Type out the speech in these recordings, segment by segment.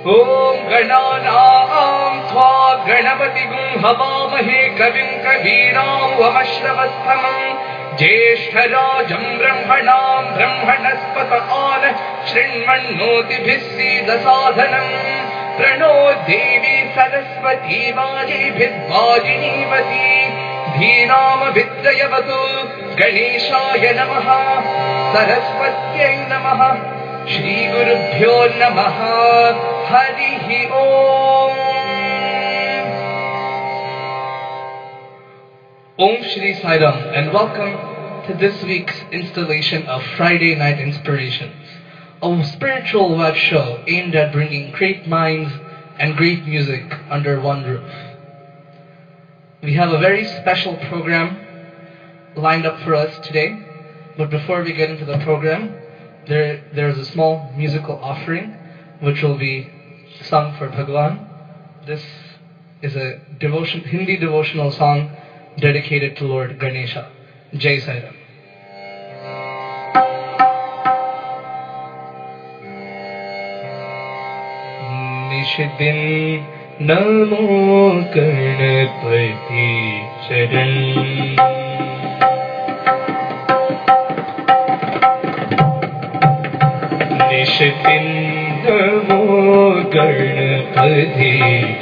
Om Gananam Tva Ganapati Gum Havamahe Kavim Kaviram Vamashravasthamam Jeshtarajam Brahmanam Brahmanaspata Ala Shrinmannoti Bhisida Sadhanam Prano Devi Saraswati Vaji Bhidvajinivati Dhinama Vidyayavatu Ganeshaya Namaha Saraswatyai Namaha Shri Gurubhyo Namaha Harihi Om. Om Shri Sai Ram, and welcome to this week's installation of Friday Night Inspirations, a spiritual web show aimed at bringing great minds and great music under one roof. We have a very special program lined up for us today, but before we get into the program, there is a small musical offering which will be sung for Bhagawan. This is a Hindi devotional song dedicated to Lord Ganesha. Jai Sai Ram. Nishidin Namo Ganapati Charan Nishidin Namo Ganapati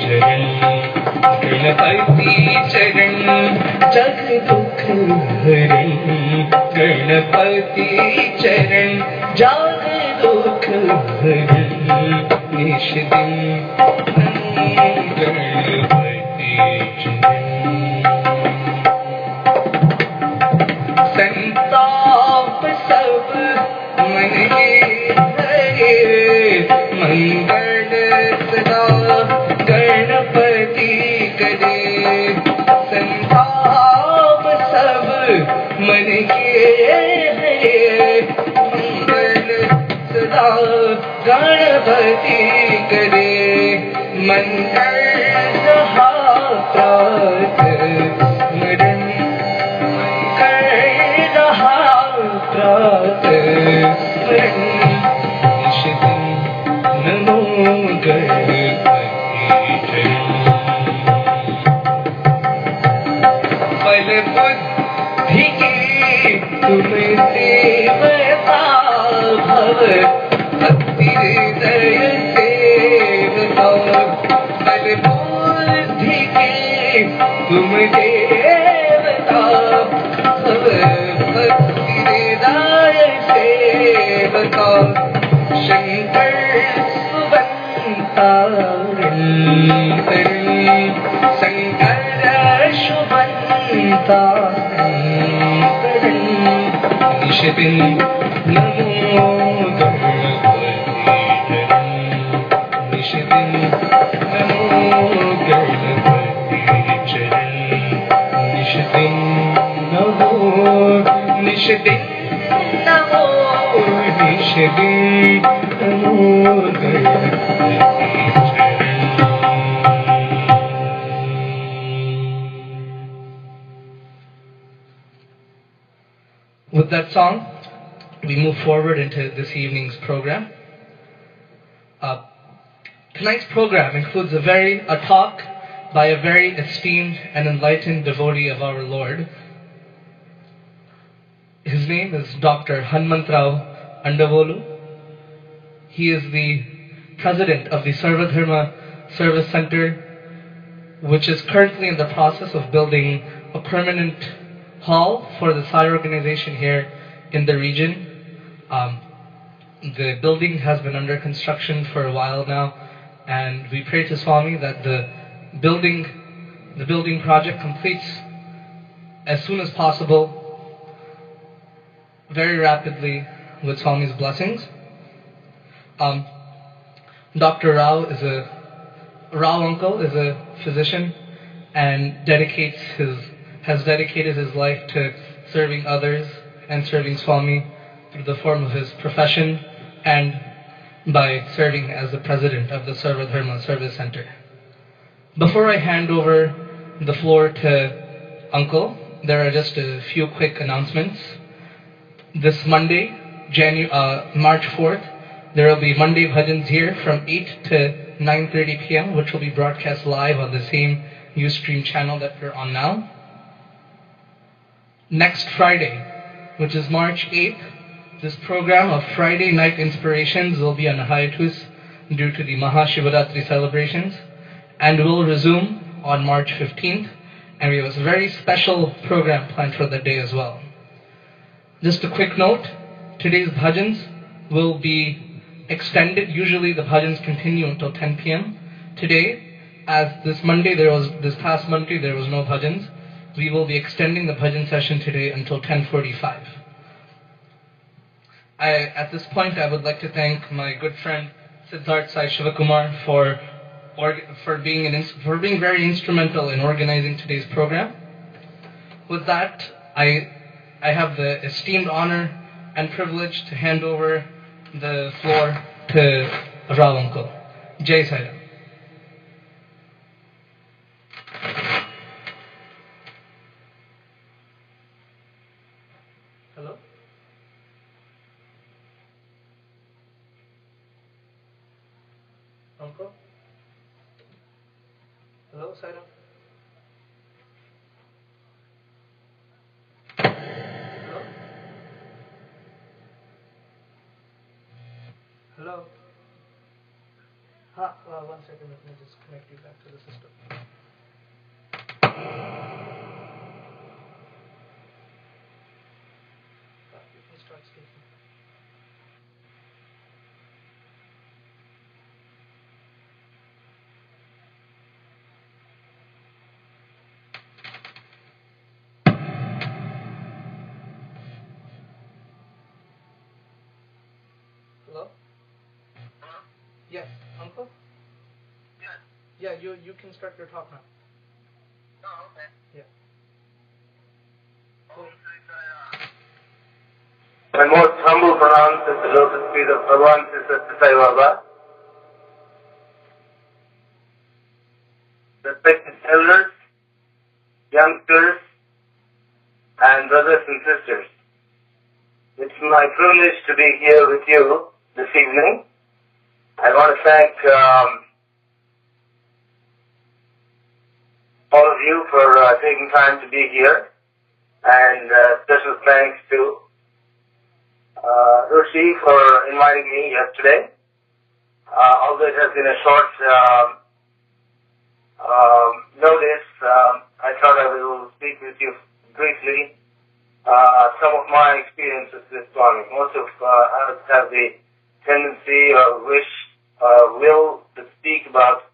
Charan Ganapati Charan Jag Dukh Haran Ganapati Charan Jag Dukh Haran Nishidin Ganapati Charan Santap Sab Man Ke Hare Mangal Sada Ganapati Kare Santap Sab Man Ke Hare Mangal Sada Ganapati Kare Mangal Rahat Smaran Mangal Rahat Smaran Nishidin Namo Ganapati Charan Bal buddhi ki tum devata bhav Bhakti Hridaya Sevata Bal buddhi ki tum devata bhav Bhakti Hridaya Sevata Shankar Subantaran Shankar Subantaran Nishidin Namo Ganapati Charan Nishidin Namo Ganapati Charan Nishidin Namo Nishidin Namo Nishidin Namo Ganapati Charan. With that song, we move forward into this evening's program. Tonight's program includes a talk by a very esteemed and enlightened devotee of our Lord. His name is Dr. Hanumanth Andavolu. He is the president of the Sarvadharma Service Center, which is currently in the process of building a permanent hall for the Sai organization here in the region. The building has been under construction for a while now, and we pray to Swami that the building project completes as soon as possible, very rapidly, with Swami's blessings. Dr. Rao uncle is a physician and has dedicated his life to serving others and serving Swami through the form of his profession and by serving as the president of the Sarvadharma Service Center. Before I hand over the floor to Uncle, there are just a few quick announcements. This Monday, March 4th, there will be Monday Bhajans here from 8 to 9:30 p.m., which will be broadcast live on the same Ustream channel that we're on now. Next Friday, which is March 8th, this program of Friday Night Inspirations will be on hiatus due to the Mahashivaratri celebrations, and will resume on March 15th, and we have a very special program planned for that day as well. Just a quick note, today's Bhajans will be extended. Usually the Bhajans continue until 10 p.m. Today, as this past Monday there was no Bhajans, we will be extending the Bhajan session today until 10:45. At this point, I would like to thank my good friend Siddharth Sai Sivakumar for being very instrumental in organizing today's program. With that, I have the esteemed honor and privilege to hand over the floor to Rao Uncle. Jai Sai Ram. Hello? Uncle? Hello, Sai Ram? Hello? Hello? One second, let me just connect you back to the system. You can start speaking. Hello? Yes, Uncle? Yeah, you can start your talk now. Oh, okay. Yeah. My most humble pronounce is the lotus feet of Bhagawan Sathya Sai Baba. Respected elders, youngsters, and brothers and sisters. It's my privilege to be here with you this evening. I want to thank all of you for taking time to be here, and special thanks to Rushi for inviting me yesterday. Although it has been a short notice, I thought I will speak with you briefly some of my experiences this morning. Most of us have the tendency or wish will to speak about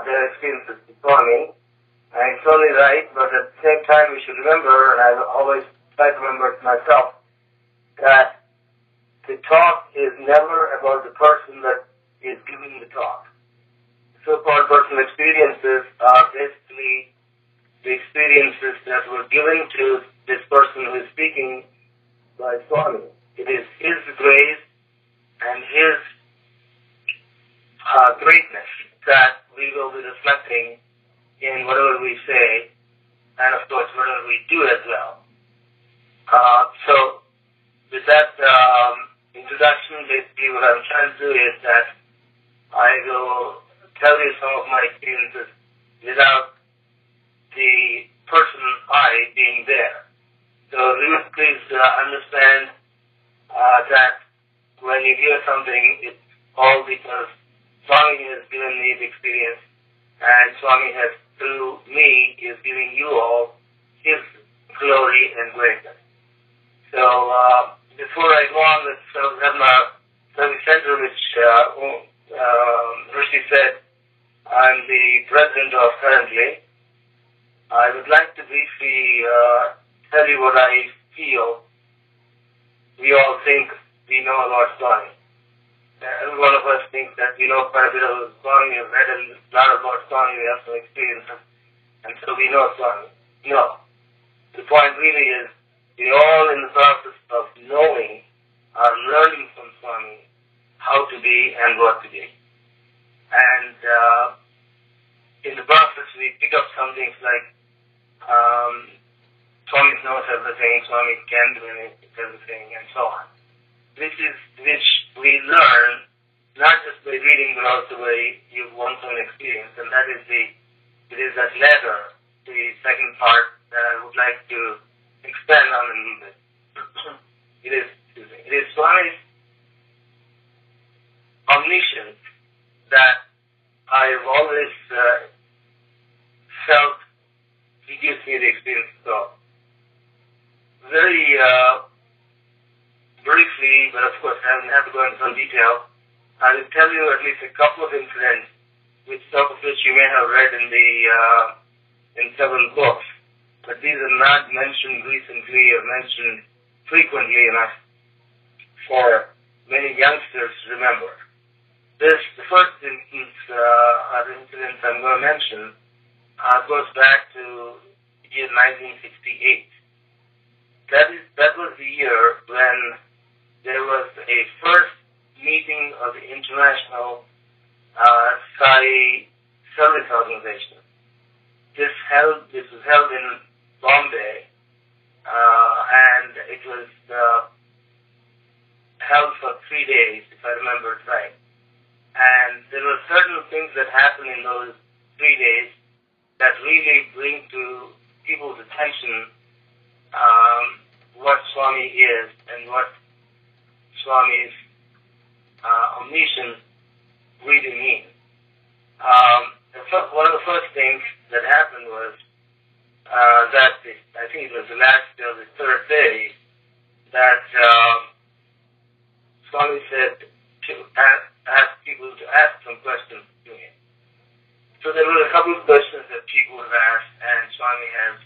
their experiences this morning. And it's only right, but at the same time we should remember, and I always try to remember it myself, that the talk is never about the person that is giving the talk. So-called personal experiences are basically the experiences that were given to this person who is speaking by Swami. It is his grace and his greatness that we will be reflecting in whatever we say, and of course whatever we do as well. So with that introduction, basically what I'm trying to do is that I will tell you some of my experiences without the person I being there. So please understand that when you hear something, it's all because Swami has given me the experience, and Swami has, through me, is giving you all his glory and greatness. So before I go on with Dharma Service Center, which Rushi said I'm the president of currently, I would like to briefly tell you what I feel. We all think we know about Swami. Every one of us thinks that we know quite a bit of Swami, we've read a lot about Swami, we have some experiences, and so we know Swami. No. The point really is, we're all in the process of knowing or learning from Swami how to be and what to be. And in the process, we pick up some things like Swami knows everything, Swami can do everything, and so on. Which we learn not just by reading, but also by one's own experience, and that is it is that letter, the second part that I would like to expand on a little bit. It is Swami's omniscience that I've always felt he gives me the experience of God. Very briefly, but of course I don't have to go into some detail, I will tell you at least a couple of incidents, some of which you may have read in several books, but these are not mentioned recently or mentioned frequently enough for many youngsters to remember. The first incident I'm going to mention goes back to the year 1968. That was the year when there was a first meeting of the International Sai Service Organization. This was held in Bombay, and it was held for 3 days, if I remember it right. And there were certain things that happened in those 3 days that really bring to people's attention what Swami is and what Swami's omniscience really means. One of the first things that happened was that I think it was the last or the third day that Swami said to ask people to ask some questions to him. So there were a couple of questions that people have asked, and Swami has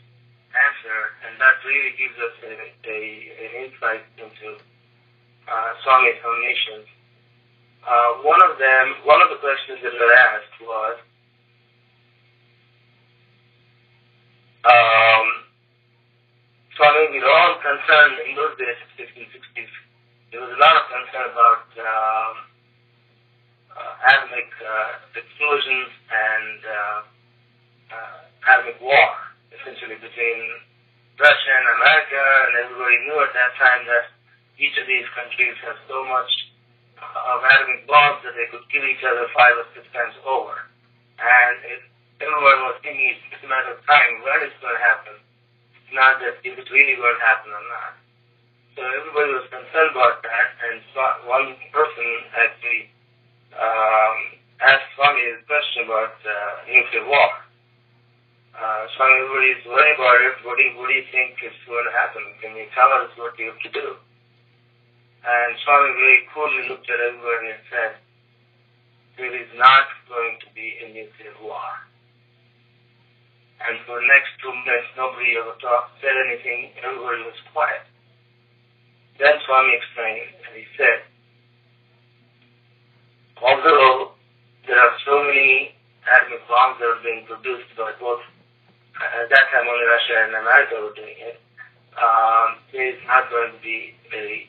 answered, and that really gives us an insight into Swami's omniscience. One of the questions that were asked was, Swami, we were all concerned in those days, 1660s, there was a lot of concern about atomic explosions and atomic war, essentially between Russia and America, and everybody knew at that time that each of these countries has so much of atomic bombs that they could kill each other 5 or 6 times over. And everyone was thinking it's just a matter of time when it's going to happen. It's not that if it's really going to happen or not. So everybody was concerned about that, and one person actually asked Swami a question about nuclear war. Swami, everybody's worried about it. What do you think is going to happen? Can you tell us what you have to do? And Swami very coolly looked at everybody and said, there is not going to be a nuclear war. And for the next 2 minutes, nobody ever said anything. Everybody was quiet. Then Swami explained, and he said, although there are so many atomic bombs that are being produced by both, at that time only Russia and America were doing it, there is not going to be a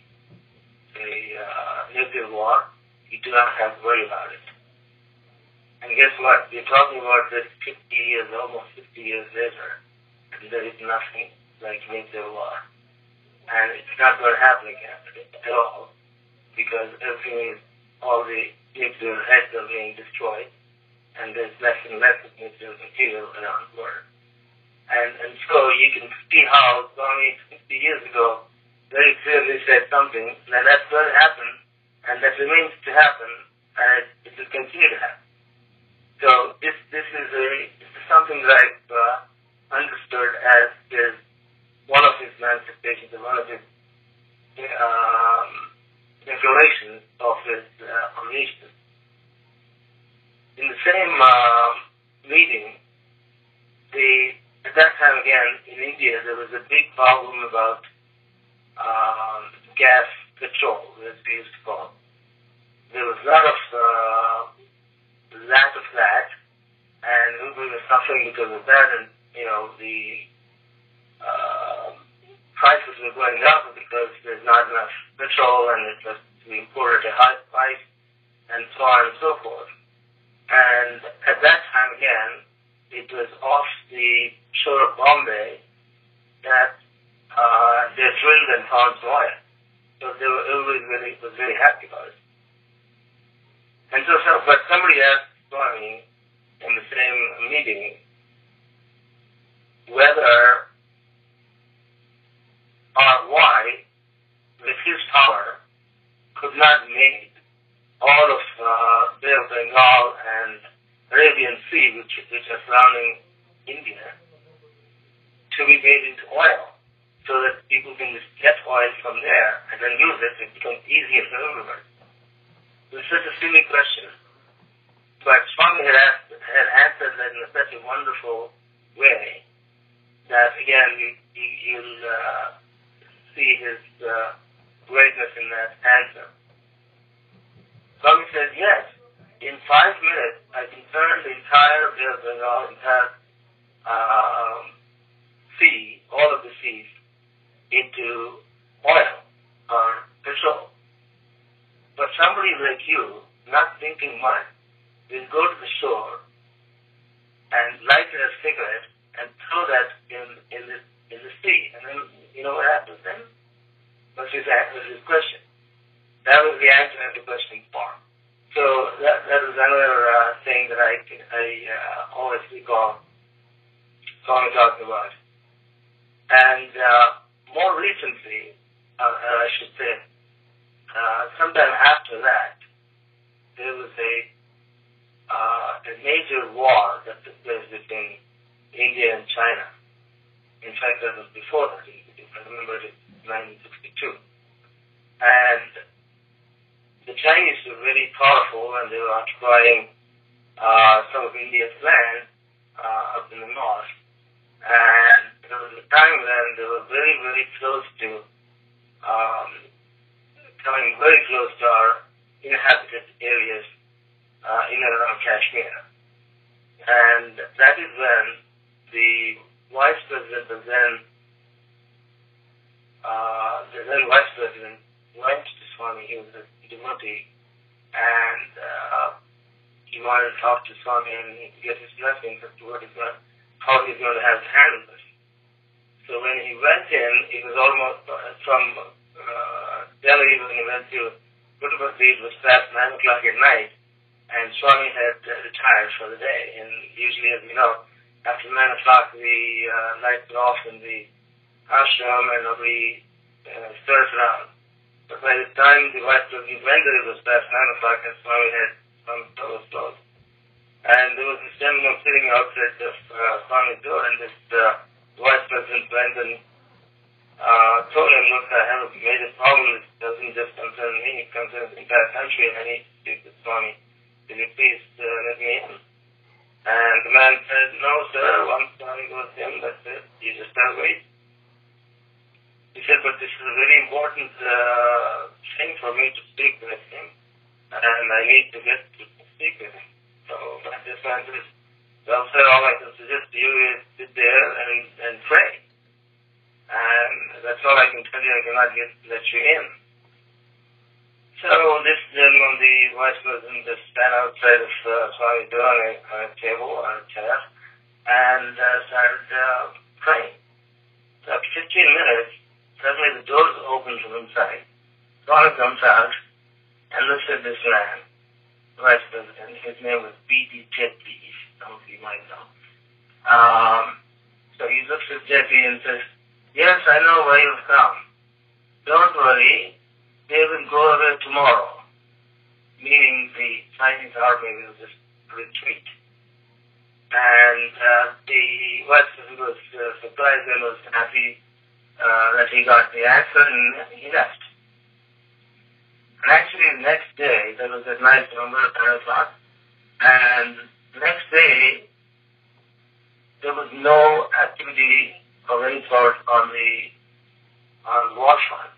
nuclear war. You do not have to worry about it. And guess what? We're talking about this 50 years, almost 50 years later, and there is nothing like nuclear war. And it's not going to happen again at all, because all the nuclear heads are being destroyed, and there's less and less of nuclear material around the world. And so you can see how Swami 50 years ago very clearly said something, that that's going to happen, and that remains to happen, and it will continue to happen. So this is something that I've understood as is one of his manifestations, and one of his declarations of his omniscience. In the same meeting, at that time again in India, there was a big problem about gas petrol, as we used to call it. There was a lot of lack of that, and everybody was suffering because of that, and the prices were going up because there's not enough petrol, and it was imported at a high price, and so on and so forth. And at that time again, it was off the shore of Bombay that they drilled and found oil. So everybody was very happy about it. meeting whether or why, with his power, could not make all of Bay of Bengal and Arabian Sea, which are surrounding India, to be made into oil, so that people can just get oil from there and then use it. It becomes easier for everybody. It's such a silly question, but Swami had answered that in such a wonderful way that again you'll see his greatness in that answer. Swami said, yes, in 5 minutes I can turn the entire Bay of Bengal, entire sea, all of the seas, into oil or petrol. But somebody like you, not thinking much, will go to the shore and light a cigarette and throw that in the sea. And then, you know what happens then? That's his question. That was the answer of the question part. So that was another thing that I always recall Swami talking about. And more recently, I should say, sometime after that, there was a major war that took place between India and China. In fact, that was before that. If I remember, it was 1962. And the Chinese were very powerful, and they were occupying some of India's land up in the north. And there was a time when they were very, very close to coming very close to our inhabited areas in and around Kashmir. And that is when the Vice President was then, the then Vice President went to Swami. He was a devotee, and he wanted to talk to Swami and get his blessings as to how he's going to have to handle this. So when he went in, it was almost from Delhi, when he went to Puttaparthi, it was past 9 o'clock at night, and Swami had retired for the day. And usually, as you know, after 9 o'clock, the lights are off in the ashram and nobody stirs around. But by the time the Vice President went there, it was past 9 o'clock, and Swami had some doors closed. And there was this gentleman sitting outside of Swami's door, and this Vice President went and told him, look, I have a major problem. It doesn't just concern me, it concerns the entire country, and I need to speak with Swami. Will you please let me in? And the man said, no, sir, once Swami goes in, that's it. You just have to wait. He said, but this is a very important thing for me to speak with him, and I need to get to speak with him. So this man says, well, sir, all I can suggest to you is sit there and pray. And that's all I can tell you. I cannot let you in. So this gentleman, the Vice President, just stand outside of Swami's door on a table, on a chair, and started praying. So after 15 minutes, suddenly the doors open from inside. Swami comes out and looks at this man, the Vice President. His name was B.D. Jetty, some of you might know. So he looks at Jetty and says, yes, I know where you've come. Don't worry, they will go away tomorrow. Meaning the Chinese army will just retreat. And the Vice President was surprised and was happy that he got the answer, and he left. And actually the next day, that was at night, remember, at 10 o'clock, and the next day, there was no activity of any sort on the war front.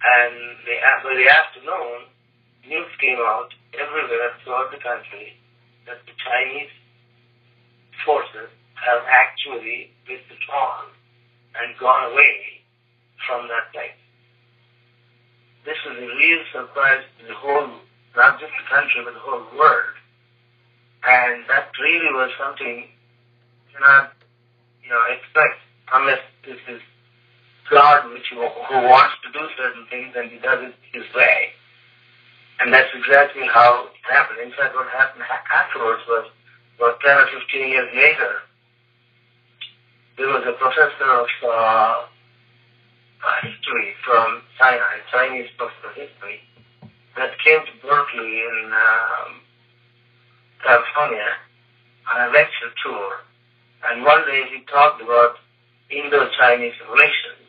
And by the afternoon, news came out everywhere throughout the country that the Chinese forces have actually withdrawn and gone away from that place. This was a real surprise to the whole, not just the country, but the whole world. And that really was something you cannot, expect unless this is God who wants to do certain things and he does it his way. And that's exactly how it happened. In fact, what happened afterwards was about 10 or 15 years later, there was a professor of history from Sinai, Chinese professor of history, that came to Berkeley in California on a lecture tour. And one day he talked about Indo-Chinese relations.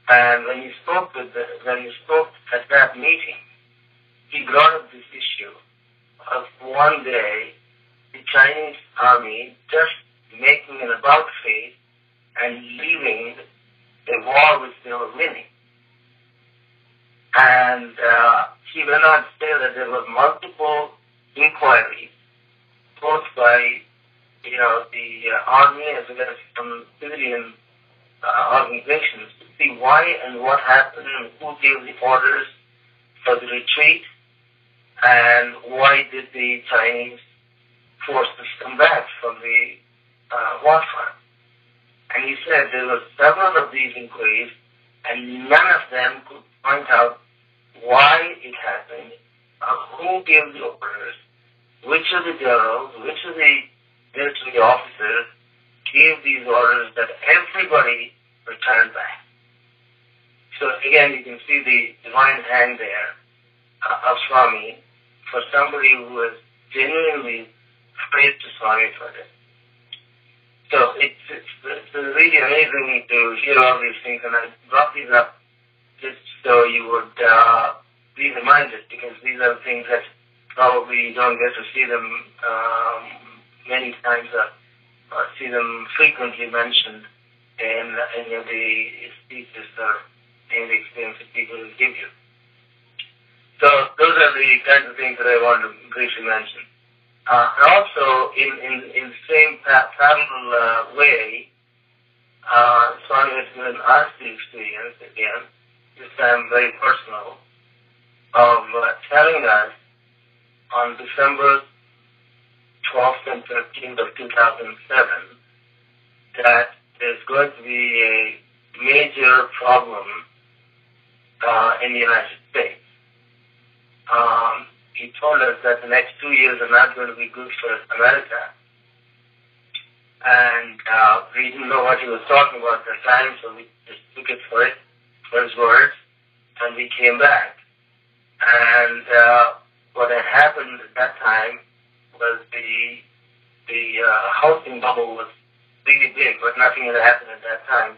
And when he spoke at that meeting, he brought up this issue of one day the Chinese army just making an about face and leaving a war which they were winning. And he went on to say that there were multiple inquiries, both by the army as well as some civilian organizations, to see why and what happened and who gave the orders for the retreat and why did the Chinese forces come back from the war front. And he said there were several of these inquiries and none of them could point out why it happened, who gave the orders, which of the generals, which of the military officers gave these orders that everybody returned back. So again, you can see the divine hand there of Swami for somebody who was genuinely praised to Swami for this. So it's really amazing to hear all these things, and I brought these up just so you would be reminded, because these are things that probably you don't get to see them many times or see them frequently mentioned in any of the speeches or in the experience that people will give you. So those are the kinds of things that I want to briefly mention. And also, in the same parallel way, Swami has given us the experience, again, this time very personal, of telling us on December 12th and 13th of 2007 that there's going to be a major problem in the United States. He told us that the next 2 years are not going to be good for America. And we didn't know what he was talking about at the time, so we just took it for his words, and we came back. And what had happened at that time was the housing bubble was really big, but nothing had happened at that time.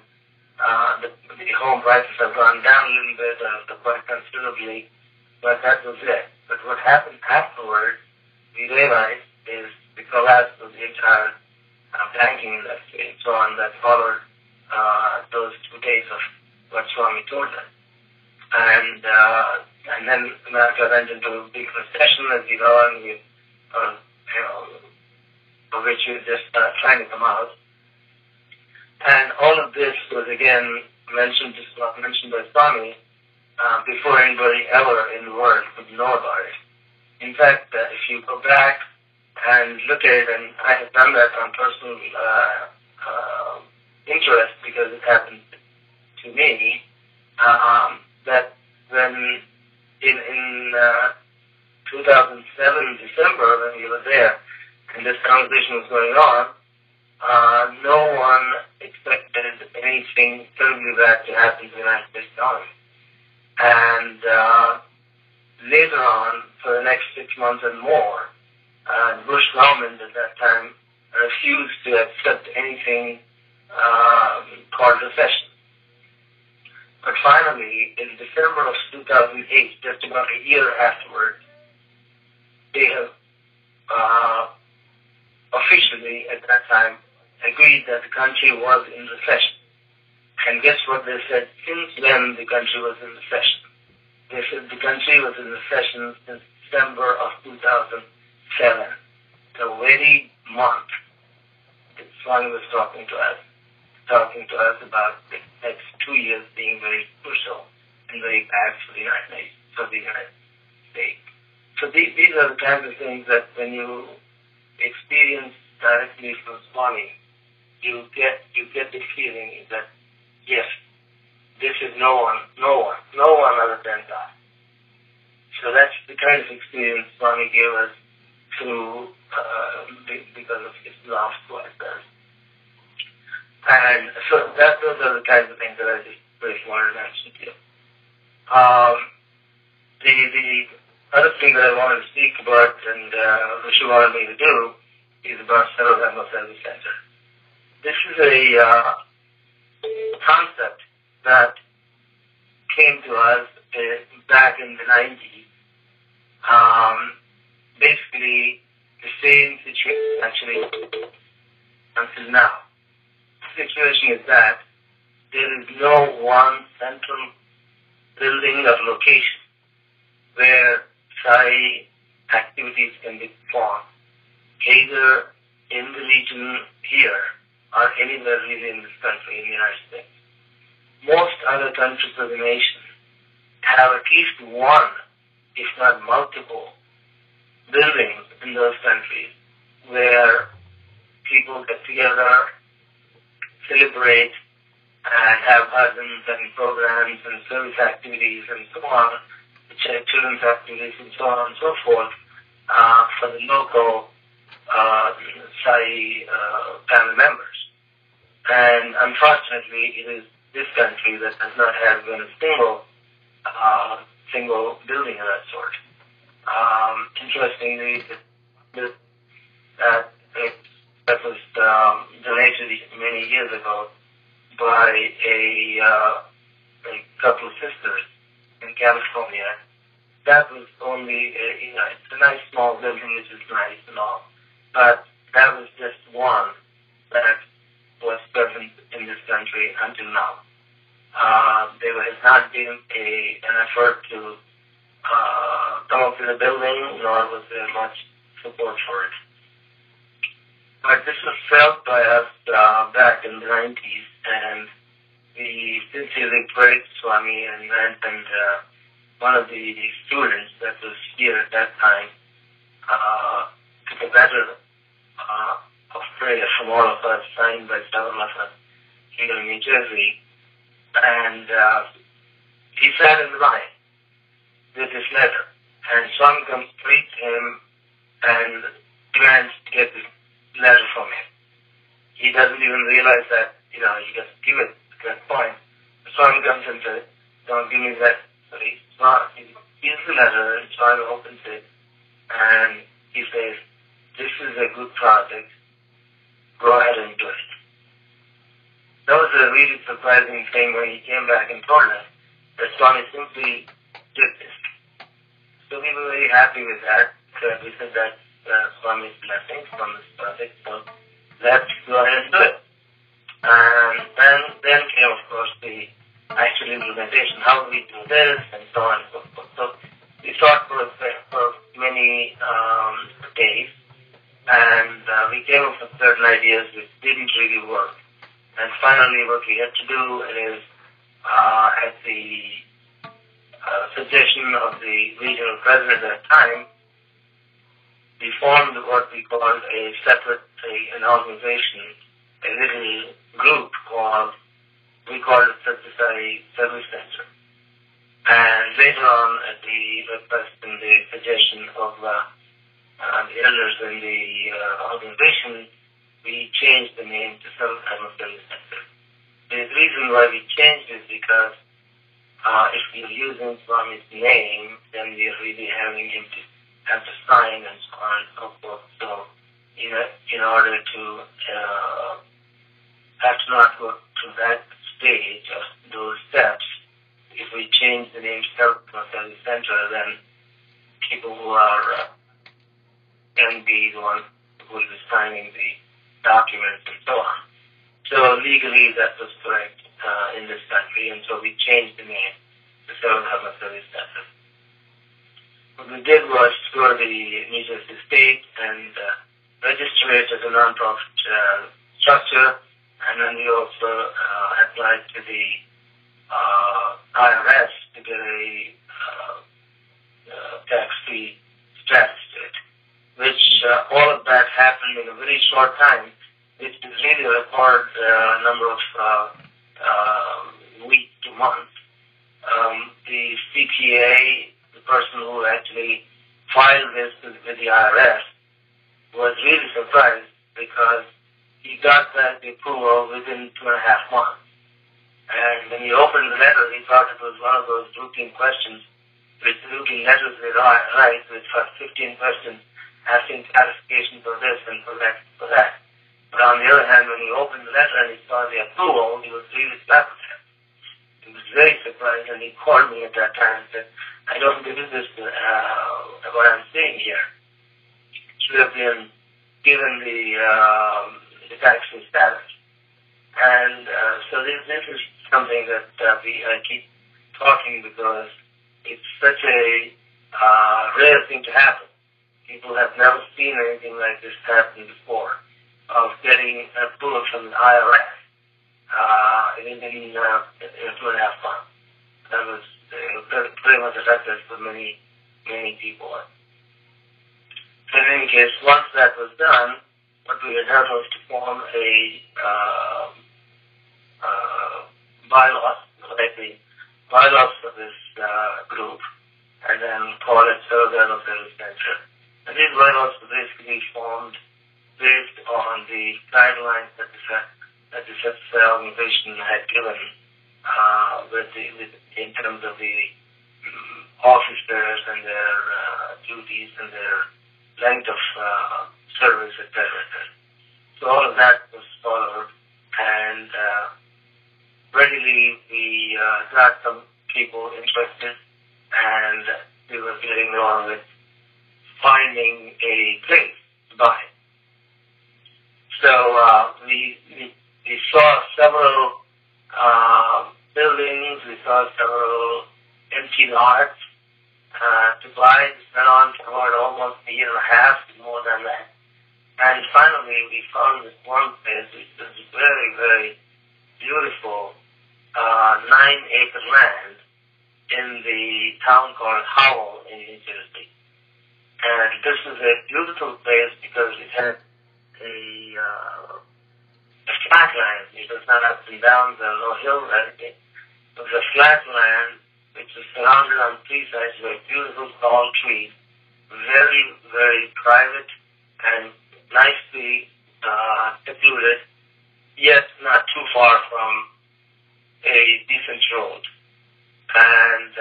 The home prices have gone down a little bit, quite considerably, but that was it. But what happened afterwards, we realized, is the collapse of the entire banking industry and so on that followed those 2 days of what Swami told us. And then America went into a big recession, as we know, and of which we're just trying to come out. And all of this was again mentioned by Swami before anybody ever in the world could know about it. In fact, if you go back and look at it, and I have done that on personal interest because it happened to me, that when in 2007 December, when we were there and this conversation was going on, no one expected anything terribly bad to happen to the United States Army. And later on, for the next 6 months and more, the Bush government at that time refused to accept anything called recession. But finally, in December of 2008, just about a year afterwards, they have officially at that time agreed that the country was in recession. And guess what they said? Since when the country was in recession? They said the country was in recession since December of 2007, the very month that Swami was talking to us about the next 2 years being very crucial and very bad for the United States. So these are the kinds of things that when you experience directly from Swami, you get the feeling that yes, this is no one other than God. So that's the kind of experience Swami gave us through because of his last work there. And so those are the kinds of things that I just briefly wanted to mention to you. The other thing that I wanted to speak about, and Rushi wanted me to do, is about Settlement Service Center. This is a concept that came to us back in the 90s. Basically, the same situation actually until now. The situation is that there is no one central building or location where Sai activities can be performed, either in the region here or anywhere really in this country, in the United States. Most other countries of the nation have at least one, if not multiple, buildings in those countries where people get together, celebrate, and have bhajans and programs and service activities and so on, children's activities and so on and so forth, for the local Sai family members. And unfortunately, it is this country that does not have even a single building of that sort. Interestingly, that was donated many years ago by a couple of sisters in California. That was only, it's a nice small building, which is nice and all, but that was just one that was present in this country until now. There has not been an effort to come up with a building, nor was there much support for it. But this was felt by us back in the 90s, and we sincerely prayed Swami and went, and one of the students that was here at that time took a letter of prayer from all of us, signed by several of us here in New Jersey, and he sat in the line with this letter, and Swami comes straight to him and demands to get this letter from him. He doesn't even realize that, he just give it at that point. Swami comes and says, "Don't give me that." So he gives the letter, and Swami opens it, and he says, "This is a good project. Go ahead and do it." That was a really surprising thing when he came back and told us that Swami simply did this. So we were very happy with that. So we said that's Swami's blessings from this project, so let's go ahead and do it. And then came, of course, the actual implementation. How do we do this, and so on and so forth. So we thought for many days, and we came up with certain ideas which didn't really work. And finally, what we had to do is, at the suggestion of the regional president at the time, we formed what we called a separate, an organization, a little group we called it Sathya Sai Service Center. And later on, at the request and the suggestion of the elders in the organization, we changed the name to Sathya Service Center. The reason why we changed is because if we're using Swami's name, then we're really having him to have to sign and so on and so forth. So in order to have to not go to that stage of those steps, if we change the name Sathya Service Center, then people who are can be the ones who will be signing the documents and so on. So legally that was correct in this country, and so we changed the name to Sathya Service Center. What we did was to go to the New Jersey State and register it as a non-profit structure, and then we also applied to the IRS to get a tax-free status to it, which all of that happened in a very short time, which is really a record number of weeks to months. The CPA, the person who actually filed this with the IRS, was really surprised because he got back the approval within 2.5 months. And when he opened the letter, he thought it was one of those routine questions, which routine letters they write with 15 questions asking clarification for this and for that, for that. But on the other hand, when he opened the letter and he saw the approval, he was really flabbergasted. He was very surprised, and he called me at that time and said, I don't believe this, what I'm seeing here. Should have been given the tax-free status. And so this is something that I keep talking because it's such a rare thing to happen. People have never seen anything like this happen before, of getting approval from the IRS in 2.5 months. That was pretty much a record for many, many people. So in any case, once that was done, what we had done was to form a bylaws, like the bylaws for this group, and then call it Survey of the Center. And these bylaws were basically formed based on the guidelines that the SDSC organization had given in terms of the officers and their duties and their length of service, etc. So all of that was followed, and readily we got some people interested, and we were getting along with finding a place to buy. So we saw several buildings, we saw several empty lots to buy. It went on for about almost a year and a half, more than that. And finally we found this one place which was very, very beautiful, 9-acre land in the town called Howell in New Jersey. And this is a beautiful place because it had a flat land. It was not up and down, there were no hills or anything. It was a flat land which was surrounded on three sides by beautiful tall trees, very, very private and nicely secluded, yet not too far from a decent road. And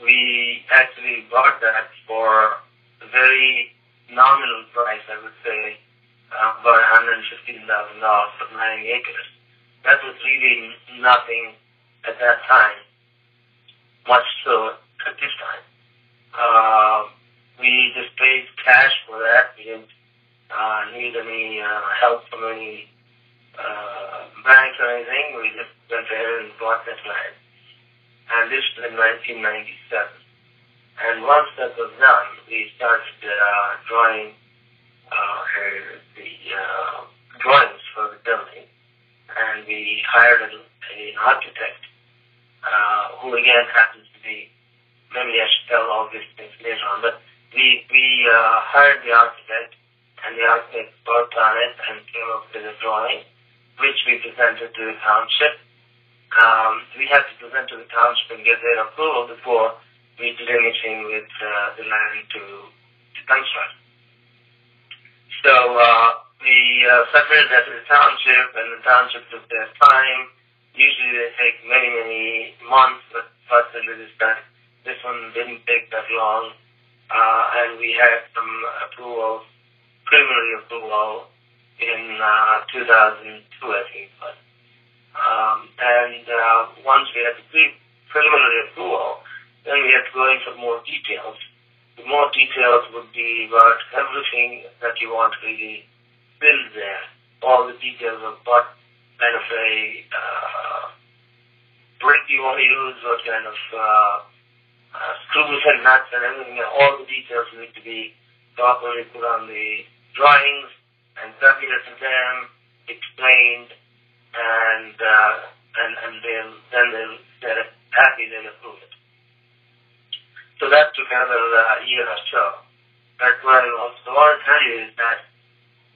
we actually bought that for a very nominal price, I would say, about $115,000 for 9 acres. That was really nothing at that time, much so at this time. We just paid cash for that. We didn't need any help from any banks or anything. We just went ahead and bought that land. And this was in 1997. And once that was done, we started drawing the drawings for the building. And we hired an architect, who again happens to be, maybe I should tell all these things later on, but we hired the architect, and the architect worked on it and came up with a drawing, which we presented to the township. We had to present to the township and get their approval before we did anything with the land to construct. So we submitted that to the township, and the township took their time. Usually they take many, many months, but fortunately this one didn't take that long. And we had some approval, preliminary approval in 2002, I think it was. And once we had the preliminary approval, then we had to go in for more details. The more details would be about everything that you want to really build there. All the details of what kind of a brick you want to use, what kind of screws and nuts and everything. All the details need to be properly put on the drawings and copied to them, explained, and then they'll get it happy, they'll approve it. So that took another year or so. But what I also want to tell you is that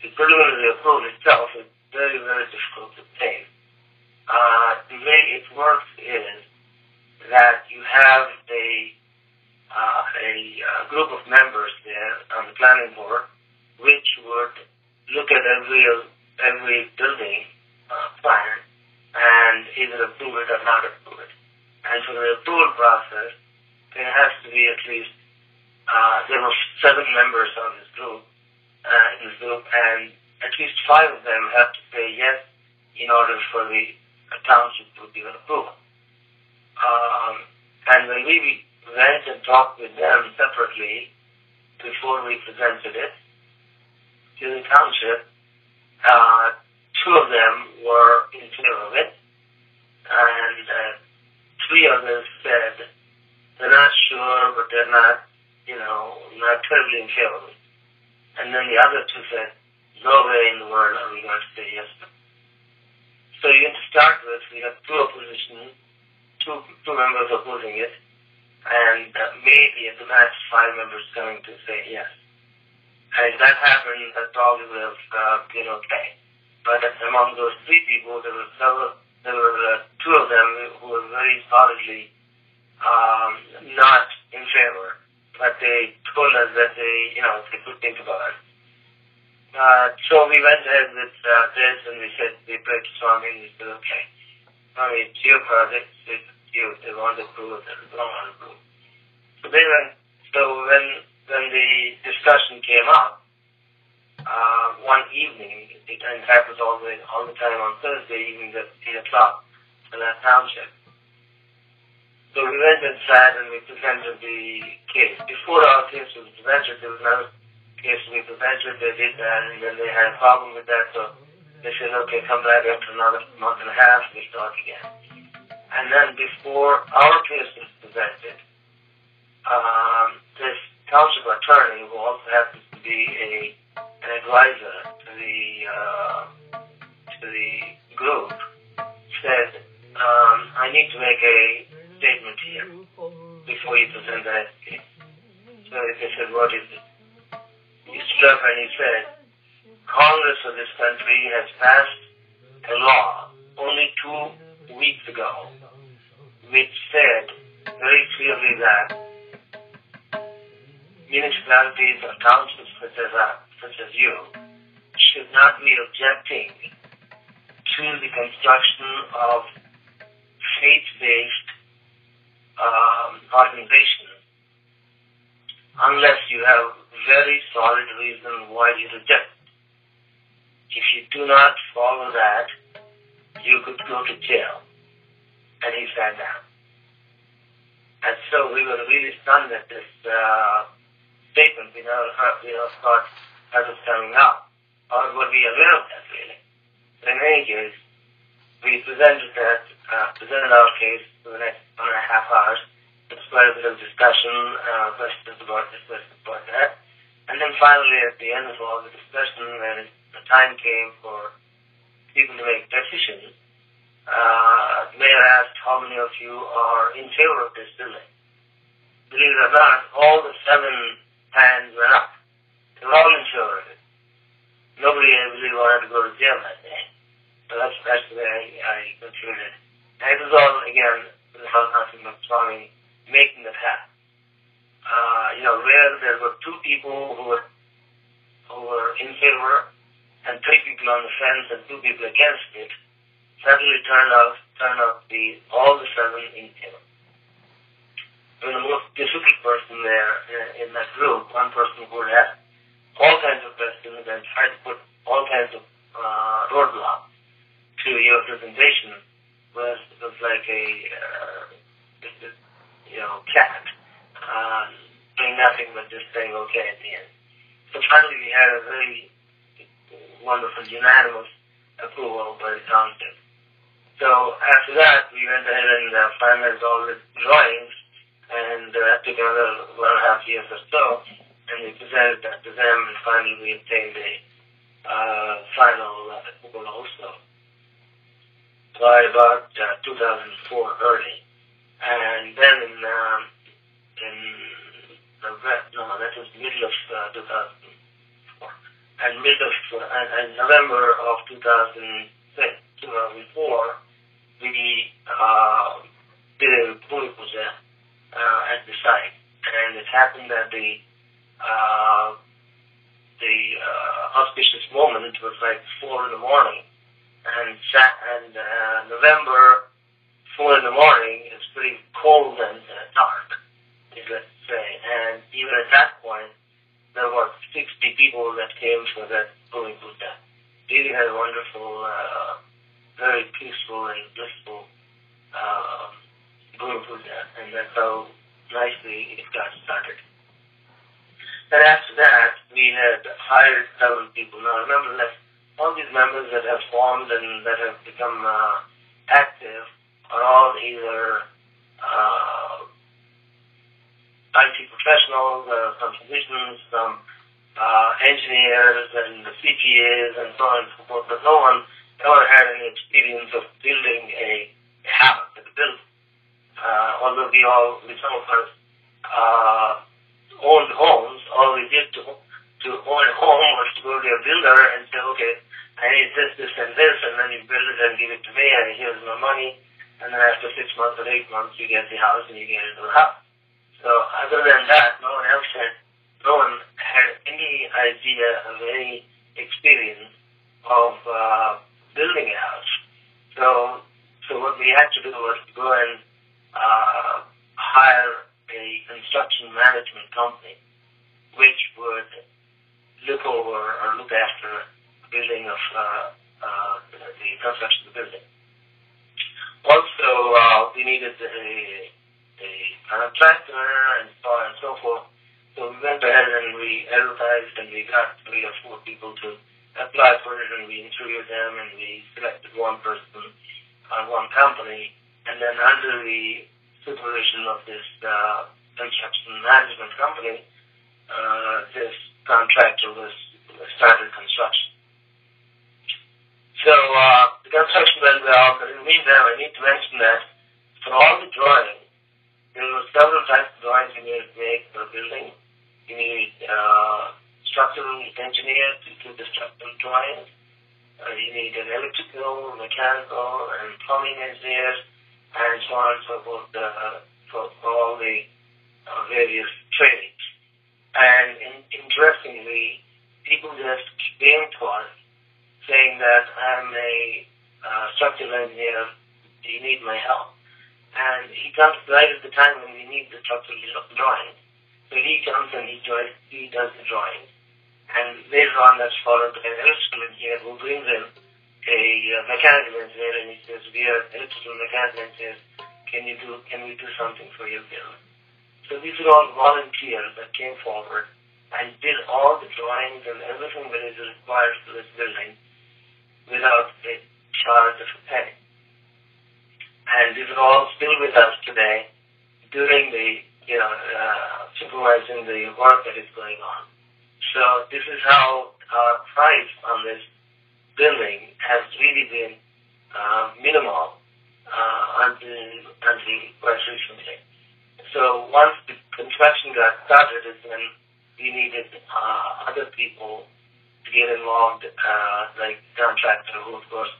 the preliminary approval itself is very, very difficult to obtain. The way it works is that you have a group of members there on the planning board, which would look at every building plan and either approve it or not approve it. And for the approval process, there has to be at least, there were 7 members on this group, and at least 5 of them have to say yes in order for the township to give an approval. And when we went and talked with them separately before we presented it to the township, 2 of them were in favor of it, and 3 others said they're not sure, but they're not, not terribly in favor of it. And then the other 2 said, no way in the world are we going to say yes. So you have to start with, we have 2 opposition, 2 members opposing it, and maybe at the max 5 members coming to say yes. And if that happened, that probably would have been okay. But among those 3 people, there were 2 of them who were very solidly not in favor, but they told us that they could think about it. So we went ahead with this, and we said, we prayed to Swami, and we said, okay, Swami, it's your project, they want to approve it, they don't want to approve. So when the discussion came up, one evening, it happens all the time on Thursday evenings at 8 o'clock in that township. So we went and sat and we presented the case. Before our case was presented, there was another case we presented, they did that, and then they had a problem with that, so they said, okay, come back after another month and a half, we start again. And then before our case was presented, this township attorney, who also happens to be an advisor to the group, said, I need to make a statement here before you present that case. So they said, what is it? He stood up and he said, Congress of this country has passed a law only 2 weeks ago which said very clearly that municipalities or townships such as you should not be objecting to the construction of faith-based organizations unless you have very solid reason why you reject it. If you do not follow that, you could go to jail. And he sat down. And so we were really stunned at this statement. We never thought that was coming up, or were we aware of that really. In any case, we presented our case for the next 1.5 hours. There was quite a bit of discussion, questions about this, questions about that. And then finally, at the end of all the discussion, when the time came for people to make decisions, the mayor asked how many of you are in favor of this building. Believe it or not, all the 7 hands went up. They were all in favor of it. Nobody really wanted to go to jail that day. So that's the way I concluded. And it was all, again, nothing but Swami making it happen. Where there were 2 people who were in favor and 3 people on the fence and 2 people against it, suddenly turned out all the 7 in favor. The most difficult person there in that group, one person who would have all kinds of questions and tried to put all kinds of roadblocks to your presentation, was like a cat doing nothing but just saying okay at the end. So finally we had a very wonderful unanimous approval by the township. So after that we went ahead and finalized all the drawings, and that took another 1.5 years or so, and we presented that to them, and finally we obtained a final approval also by about 2004 early. And then that was middle of 2004. And November of 2004, we did a Bhumi Puja at the site. And it happened that the auspicious moment was like 4 in the morning, and November 4 in the morning is pretty cold and dark, let's say. And even at that point, there were 60 people that came for that Holy Buddha. Really had a wonderful, very peaceful and blissful Guru Buddha, and that's how nicely it got started. And after that, we had hired several people. Now remember that all these members that have formed and that have become active are all either IT professionals, some physicians, some engineers and CPAs and so on and so forth, but no one ever had any experience of building a house, like a building. Although some of us owned homes, all we did to own a home was to go to a builder and say, okay, I need this, this, and this, and then you build it and give it to me, and here's my money, and then after 6 months or 8 months, you get the house and you get into the house. So other than that, no one had any idea of any experience of building a house. So what we had to do was to go and hire a construction management company which would look over or look after the building of the construction of the building. Also, we needed a contractor and so on and so forth. So we went ahead and we advertised and we got 3 or 4 people to apply for it, and we interviewed them and we selected one person, one company, and then under the supervision of this construction management company, this contractor started construction. So the construction went well, but in the meantime I need to mention that for all the drawings, there were several types of drawings you need to make for a building. You need structural engineer to do the structural drawings. You need an electrical, mechanical, and plumbing engineer, and so on and so forth for all the various trades. And interestingly, people just came to us saying that I'm a structural engineer, do you need my help? And he comes right at the time when we need the structural drawing. So he comes and he does the drawing. And later on that's followed by an electrical engineer who brings in a mechanical engineer and he says, we are electrical mechanical engineers, can we do something for your building? So these are all volunteers that came forward and did all the drawings and everything that is required for this building without a charge of a penny. And these are all still with us today doing the, supervising the work that is going on. So this is how our price on this building has really been minimal until quite recently. So once the construction got started is when we needed other people to get involved, like contractor who of course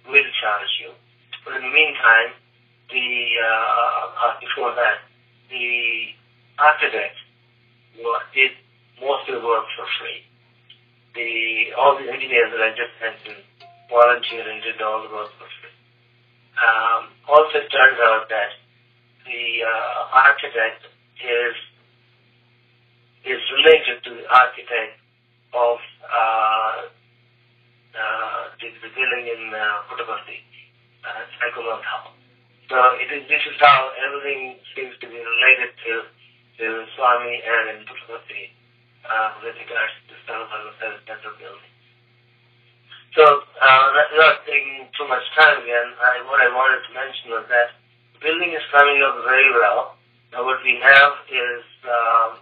will charge you. But in the meantime, before that, the architect did most of the work for free. All the engineers that I just mentioned volunteered and did all the work for free. Also, it turns out that the architect is related to the architect of the building in Puttaparthi, Sai Kulwant Hall. So this is how everything seems to be related to Swami and in Puttaparthi with regards to the Center building. So, not taking too much time again, what I wanted to mention was that the building is coming up very well. Now what we have is a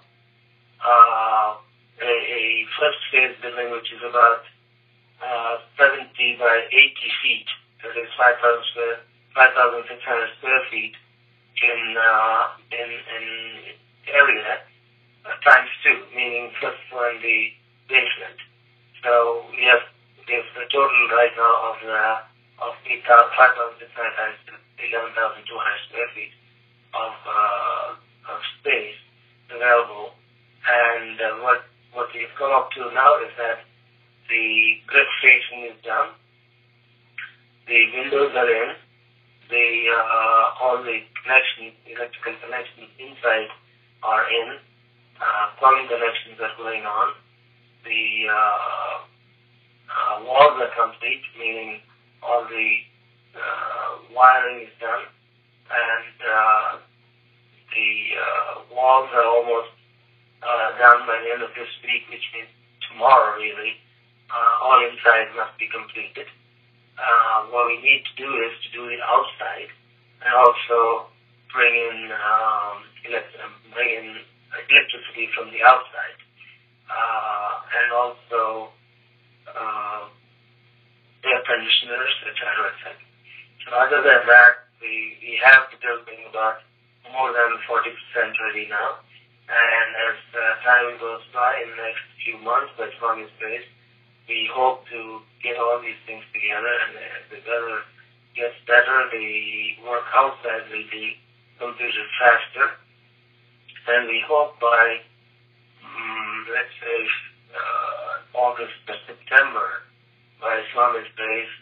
first phase building which is about 70 by 80 feet. That is 5,600 square feet in area times 2, meaning first floor and the basement. So we have a total right now of 5,600 times 11,200 square feet of space available. And what what we've come up to now is that the brick facing is done, the windows are in, all the connections, electrical connections inside are in, plumbing connections are going on, the walls are complete, meaning all the wiring is done, and the walls are almost done by the end of this week, which means tomorrow really. All inside must be completed. What we need to do is to do it outside and also bring in electricity from the outside, and also air conditioners, etc., etc. So other than that, we have the building about more than 40% ready now, and as time goes by in the next few months, by Swami's grace, we hope to get all these things together, and as the weather gets better, the work outside will be completed faster, and we hope by, let's say, August or September, by Swami's grace,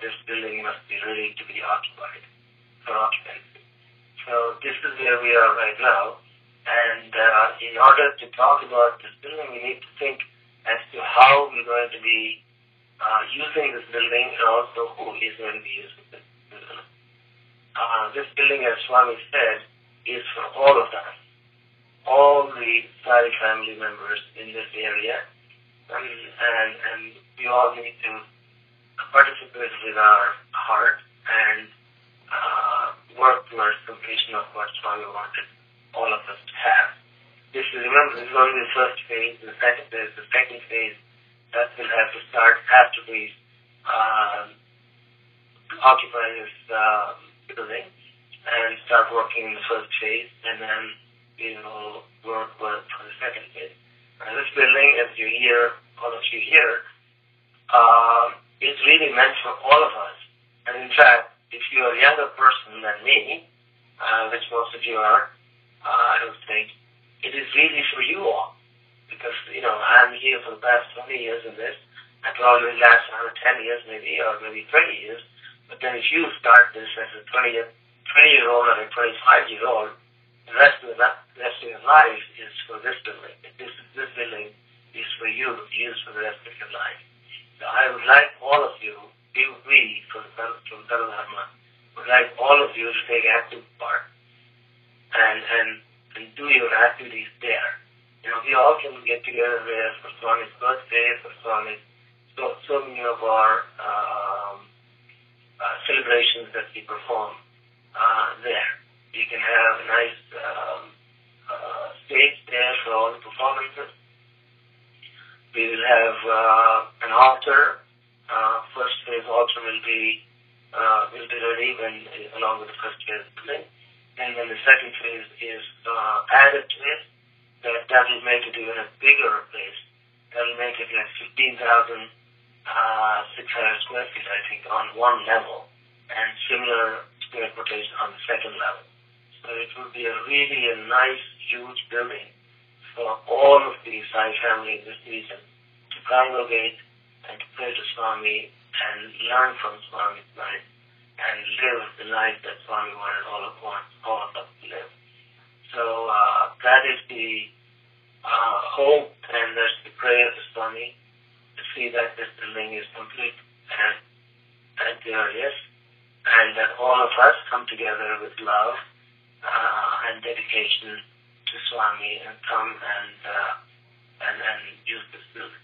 this building must be ready to be occupied for occupancy. So this is where we are right now, and in order to talk about this building, we need to think as to how we're going to be using this building, and also who is going to be using this building. This building, as Swami said, is for all of us, all the Sai family members in this area, and we all need to participate with our heart and work towards completion of what Swami wanted all of us to have. This is, remember, this is only the first phase. The second phase, that will have to start after we occupy this building and start working in the first phase, and then we will work for the second phase. And this building, as you hear, all of you hear, is really meant for all of us. And in fact, if you're a younger person than me, which most of you are, I would think, it is really for you all. Because, I'm here for the past 20 years in this. I probably last another 10 years maybe, or maybe 20 years. But then if you start this as a 20-year-old or a 25-year-old, the rest of your life is for this building. This building is for you to use for the rest of your life. So I would like all of you, we from Dharma, would like all of you to take active part and do your activities there. We all can get together there for Swami's birthday, for Swami's, so many of our celebrations that we perform there. You can have a nice stage there for all the performances. We will have an altar. First phase altar will be ready along with the first phase building. And then the second phase is added to it. That will make it even a bigger place. That will make it like 15,600 square feet, I think, on one level, and similar square footage on the second level. So it will be a really nice, huge building for all of the Sai family in this region to congregate and to pray to Swami and learn from Swami's life and live the life that Swami wanted all of us to live. So that is the hope, and that's the prayer to Swami, to see that this building is complete and the earliest, and that all of us come together with love and dedication to Swami and come and use this building.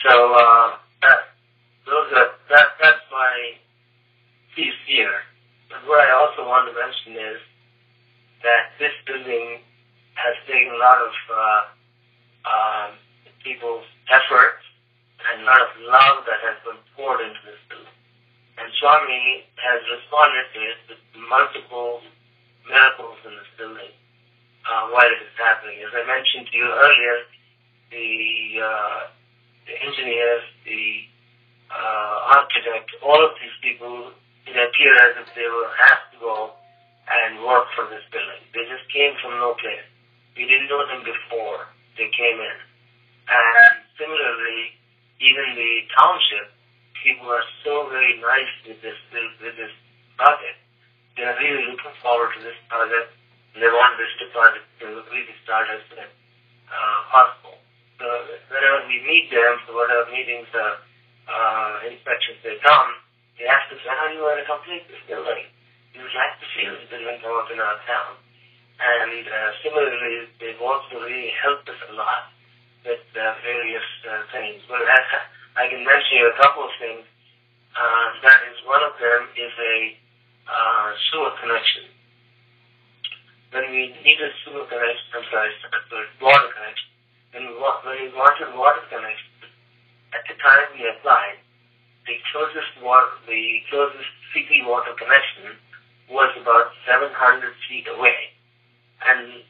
So that's my piece here. But what I also want to mention is that this building has taken a lot of people's effort and a lot of love that has been poured into this building. And Swami has responded to it with multiple miracles in this building while it is happening. As I mentioned to you earlier, the engineers, the architect, all of these people, it appeared as if they were asked to go and work for this building. They just came from no place. We didn't know them before. They came came in. And similarly, even the township, people are so very nice with this project. They are really looking forward to this project. And they want this project to really start as soon as possible. So whenever we meet them, for whatever meetings or inspections they come, they ask us, how do you want to complete this building? We would like to see this building come up in our town. And similarly, they've also really helped us a lot with various things. Well, I can mention you a couple of things. That is, one of them is a sewer connection. When we needed sewer connection, water connection, when we wanted water connection, at the time we applied, the closest city water connection was about 700 feet away. And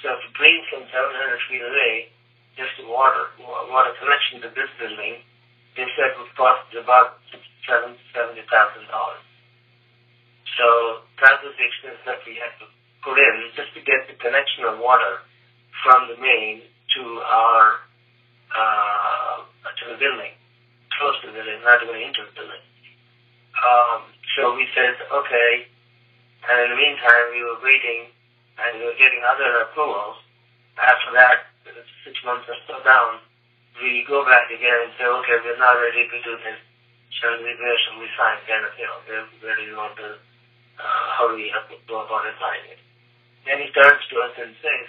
so to bring from 700 feet away just a water connection to this building, they said would cost about $70,000. So that was the expense that we had to put in just to get the connection of water from the main to our to the building, close to the building, not even into the building. So we said, okay, and in the meantime we were waiting and we were getting other approvals. After that, 6 months or so down, we go back again and say, okay, we're now ready to do this. Where shall we sign? Where do you want to, how do we have to go about signing it? Then he turns to us and says,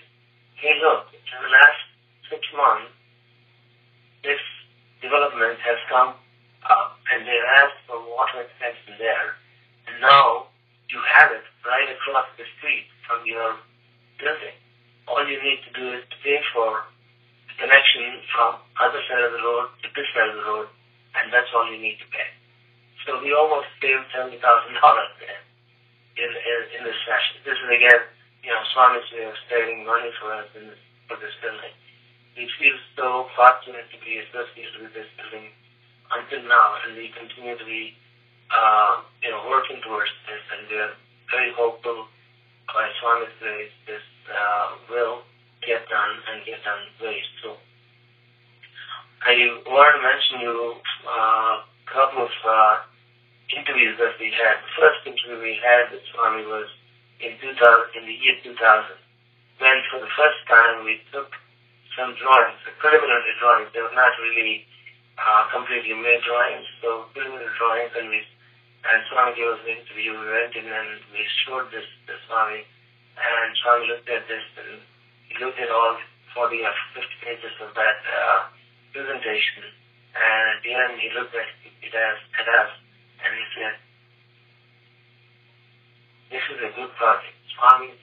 hey, look, in the last 6 months, this development has come up and they asked for water extension there. And now you have it right across the street from your building. All you need to do is to pay for the connection from other side of the road to this side of the road, and that's all you need to pay. So we almost saved $70,000 there in this session. This is again, Swami's way of saving money for us for this building. We feel so fortunate to be associated with this building until now, and we continue to be, working towards this, and we are very hopeful by Swami's grace this will get done and get done very soon. I want to mention you a couple of interviews that we had. The first interview we had with Swami was in the year 2000, when for the first time we took some drawings, preliminary drawings. They were not really completely made drawings, so preliminary drawings, and Swami gave us an interview. We went in and we showed this to Swami, and Swami looked at this, and he looked at all 40 or 50 pages of that presentation, and at the end he looked at us, and he said, this is a good project. Swami's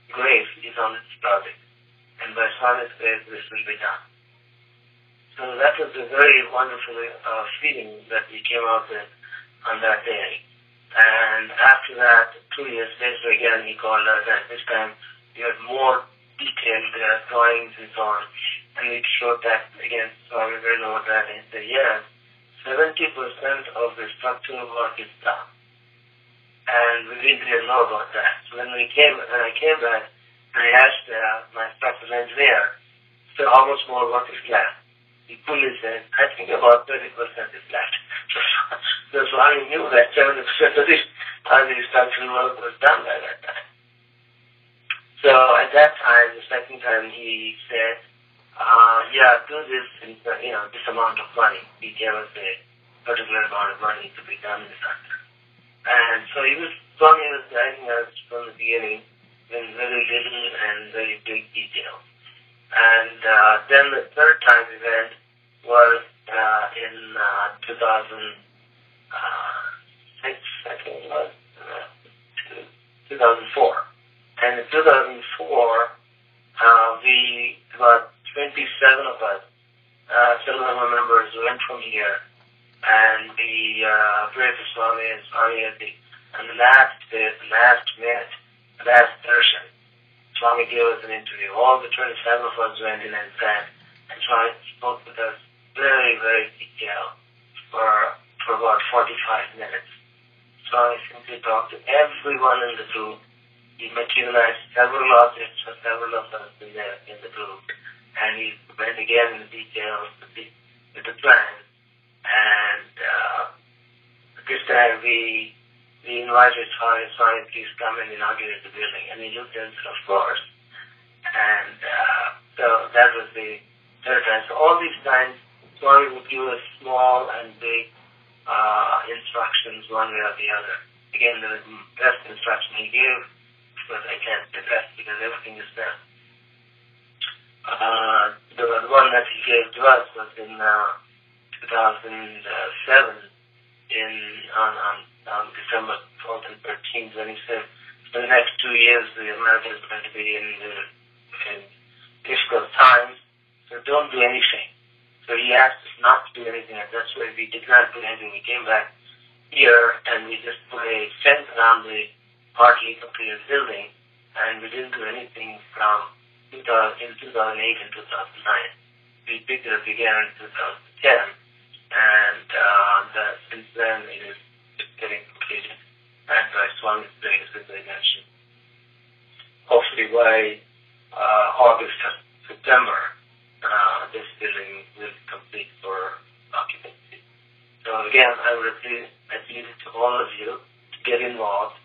grace is on this project, and by Swami's grace this will be done. So that was a very wonderful feeling that we came out with on that day. And after that, 2 years later again, he called us, and this time we had more detailed drawings and so on. And we showed that again, so we very know that in the year, 70% of the structural work is done. And we didn't really know about that. So when I came back, I asked my structural engineer, so how much more work is left? He fully said, I think about 30% is left. So I knew that 70% of the structural work was done by that time. So at that time, the second time, he said, do this in this amount of money. He gave us a particular amount of money to be done this after. And so Swami was guiding us from the beginning in very little and very big detail. And then the third time event was in 2006, I think it was, 2004. And in 2004, about 27 of us, several of our members went from here, and we prayed for Swami and Swami on the last day, the last minute, the last darshan. Swami gave us an interview. All the 27 of us went in and sat, and Swami spoke with us very, very detailed for about 45 minutes. Swami simply talked to everyone in the room he materialized several objects for several of us in the group, and he went again in the details with the plan. And this time we invited Swami, please come and inaugurate the building, and he looked at it, of course. And so that was the third time. So all these times, Swami would give us small and big instructions one way or the other. Again, the best instruction he gave, but I can't say best because everything is done. The one that he gave to us was in 2007, on December 12th and 13th, when he said, for the next 2 years, America is going to be in difficult times, so don't do anything. So he asked us not to do anything, and that's why we did not do anything. We came back here, and we just put a fence around the partly completed building, and we didn't do anything from 2008 and 2009. We picked it up again in 2010, and since then it is getting completed. And by Swami's grace, as I mentioned, hopefully by August or September, this building will be complete for occupancy. So again, I would appeal to all of you to get involved.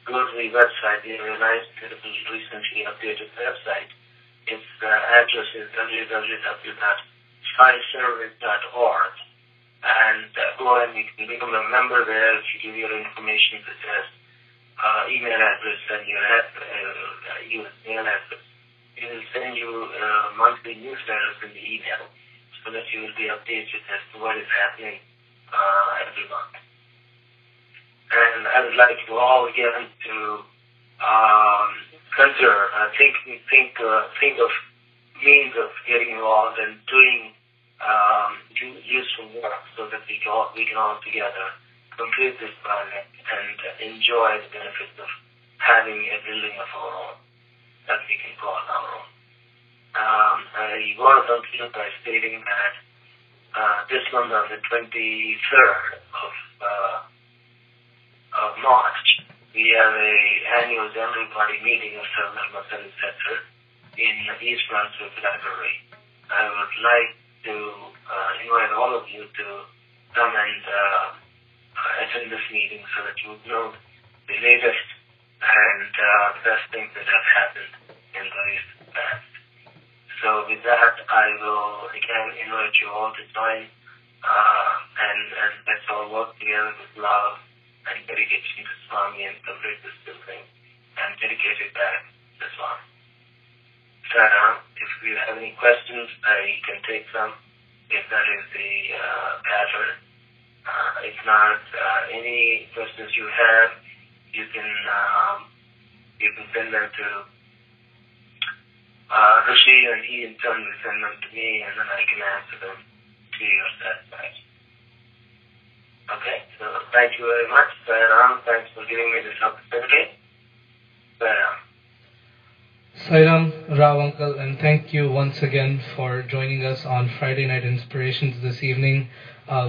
Go to the website. We have a nice, beautiful, recently updated website. Its address is www.saiservice.org. And go and you can become a member there if you give your information such as email address and your email address. It will send you monthly newsletters in the email so that you will be updated as to what is happening every month. And I would like you all again to consider, think of means of getting involved and doing useful work so that we can all together complete this project and enjoy the benefits of having a building of our own that we can call our own. I want to conclude by stating that this month on the 23rd of March, we have an annual general body meeting of Sarvadharma Service Center in East Brunswick Library. I would like to invite all of you to come and attend this meeting so that you would know the latest and best things that have happened in the recent past. So with that, I will again invite you all to join and let's all work together with love and dedication to Swami and complete this building and dedicate it back to Swami. So if you have any questions, I can take some if that is the pattern. If not, any questions you have, you can send them to Rushi, and he in turn will send them to me, and then I can answer them to your satisfaction. Okay, so thank you very much, Sairam. Thanks for giving me this opportunity. Sairam. Sairam, Rao Uncle, and thank you once again for joining us on Friday Night Inspirations this evening.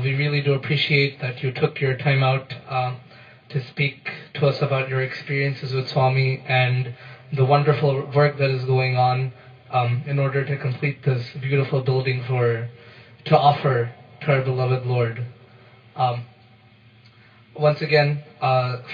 We really do appreciate that you took your time out to speak to us about your experiences with Swami and the wonderful work that is going on in order to complete this beautiful building to offer to our beloved Lord. Once again,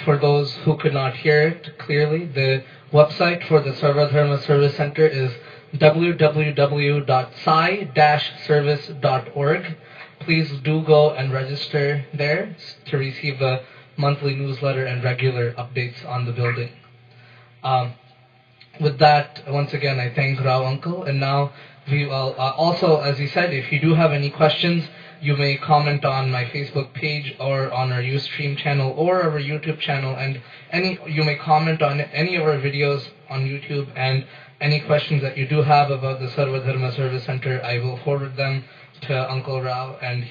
for those who could not hear it clearly, the website for the Sarvadharma Service Center is www.sai-service.org. Please do go and register there to receive the monthly newsletter and regular updates on the building. With that, once again, I thank Rao Uncle. And now we will also, as he said, if you do have any questions, you may comment on my Facebook page or on our Ustream channel or our YouTube channel, and you may comment on any of our videos on YouTube, and any questions that you do have about the Sarvadharma Service Center, I will forward them to Uncle Rao, and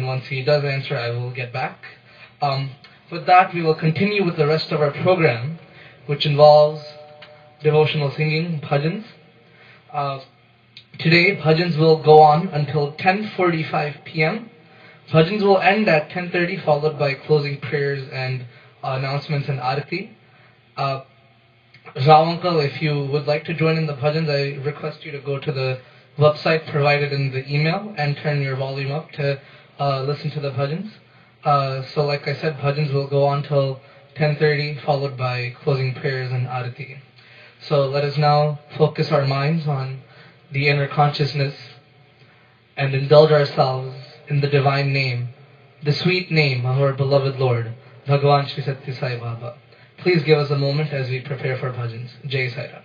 once he does answer, I will get back. With that, we will continue with the rest of our program, which involves devotional singing, bhajans. Today, bhajans will go on until 10:45 p.m. Bhajans will end at 10:30, followed by closing prayers and announcements and arati. Rao Uncle, if you would like to join in the bhajans, I request you to go to the website provided in the email and turn your volume up to listen to the bhajans. So like I said, bhajans will go on till 10:30, followed by closing prayers and arati. So let us now focus our minds on the inner consciousness and indulge ourselves in the divine name, the sweet name of our beloved Lord, Bhagawan Shri Sathya Sai Baba. Please give us a moment as we prepare for bhajans. Jai Sai Ram.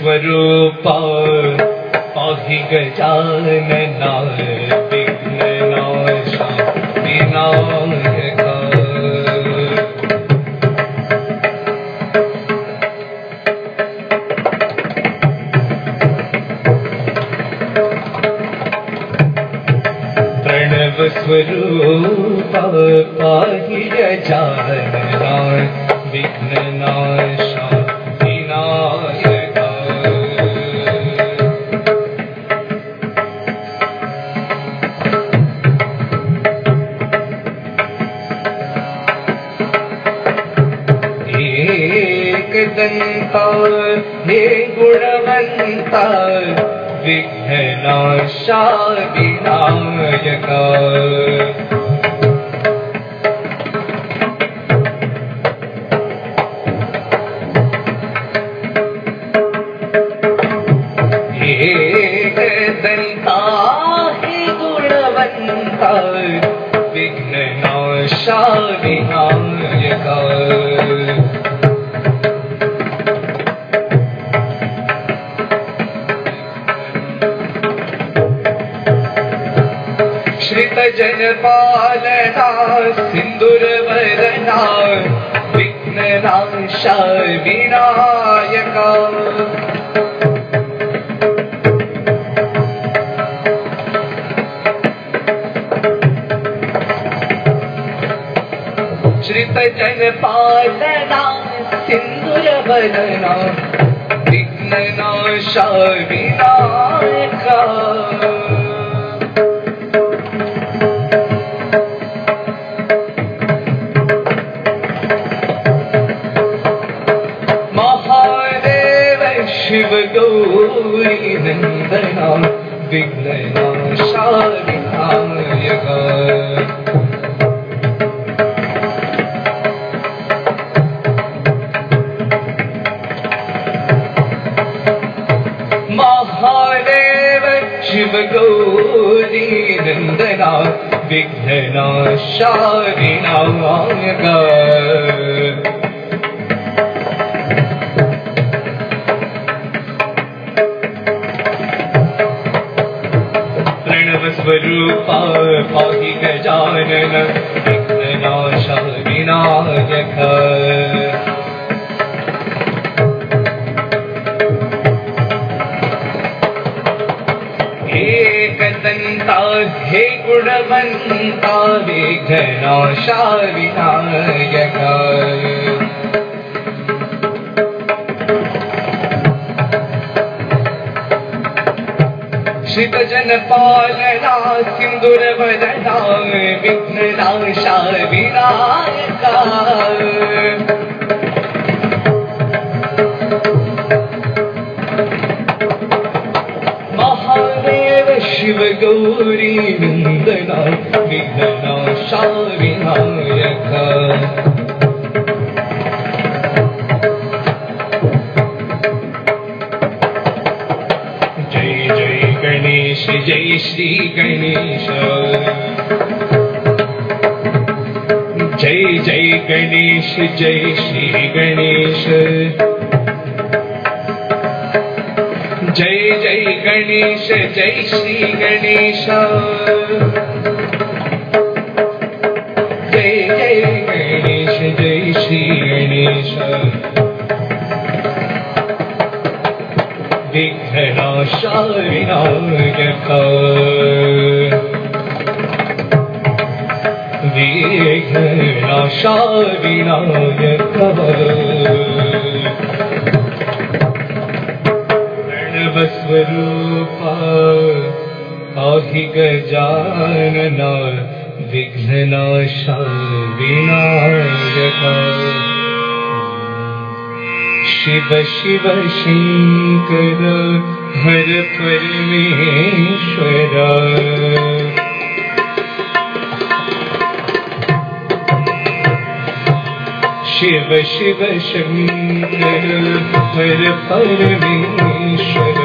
स्वरूपा पाहि गजानना विघ्ननाशा विनायका प्रणव स्वरूपा पाहि गजानना विघ्ननाशा विनायका दंता हे गुणवंता विघ्ननाशा विनायका एक दंता हे गुणवंता विघ्ननाशा विनायका जनपालना सिंदूरवरना विघ्ननाशा विनायका श्रित जनपालना सिंदूरवरना विघ्ननाशा विनायका शिव गौरी नंदना विघ्ननाशा विनायका महादेव शिव गौरी नंदना विघ्ननाशा विनायका स्वरूपा पाहि गजानन विघ्ननाश विनायक एकदन्ता हे गुणवन्ता विघ्ननाश विनायक श्रित जन पालना सिंदूर वदना विघ्ननाश विनायक महादेव शिव गौरी नंदना विघ्ननाश विनायक जय श्री गणेश जय जय गणेश जय श्री गणेश जय जय गणेश जय श्री गणेश जय जय गणेश जय श्री गणेश विघ्ननाश विनायक विघ्ननाश विनायक प्रणव स्वरूपा पाहि गजानन विघ्ननाश विनायक शिव शिव शंकर हर परमेश्वर शिव शिव शंकर हर परमेश्वर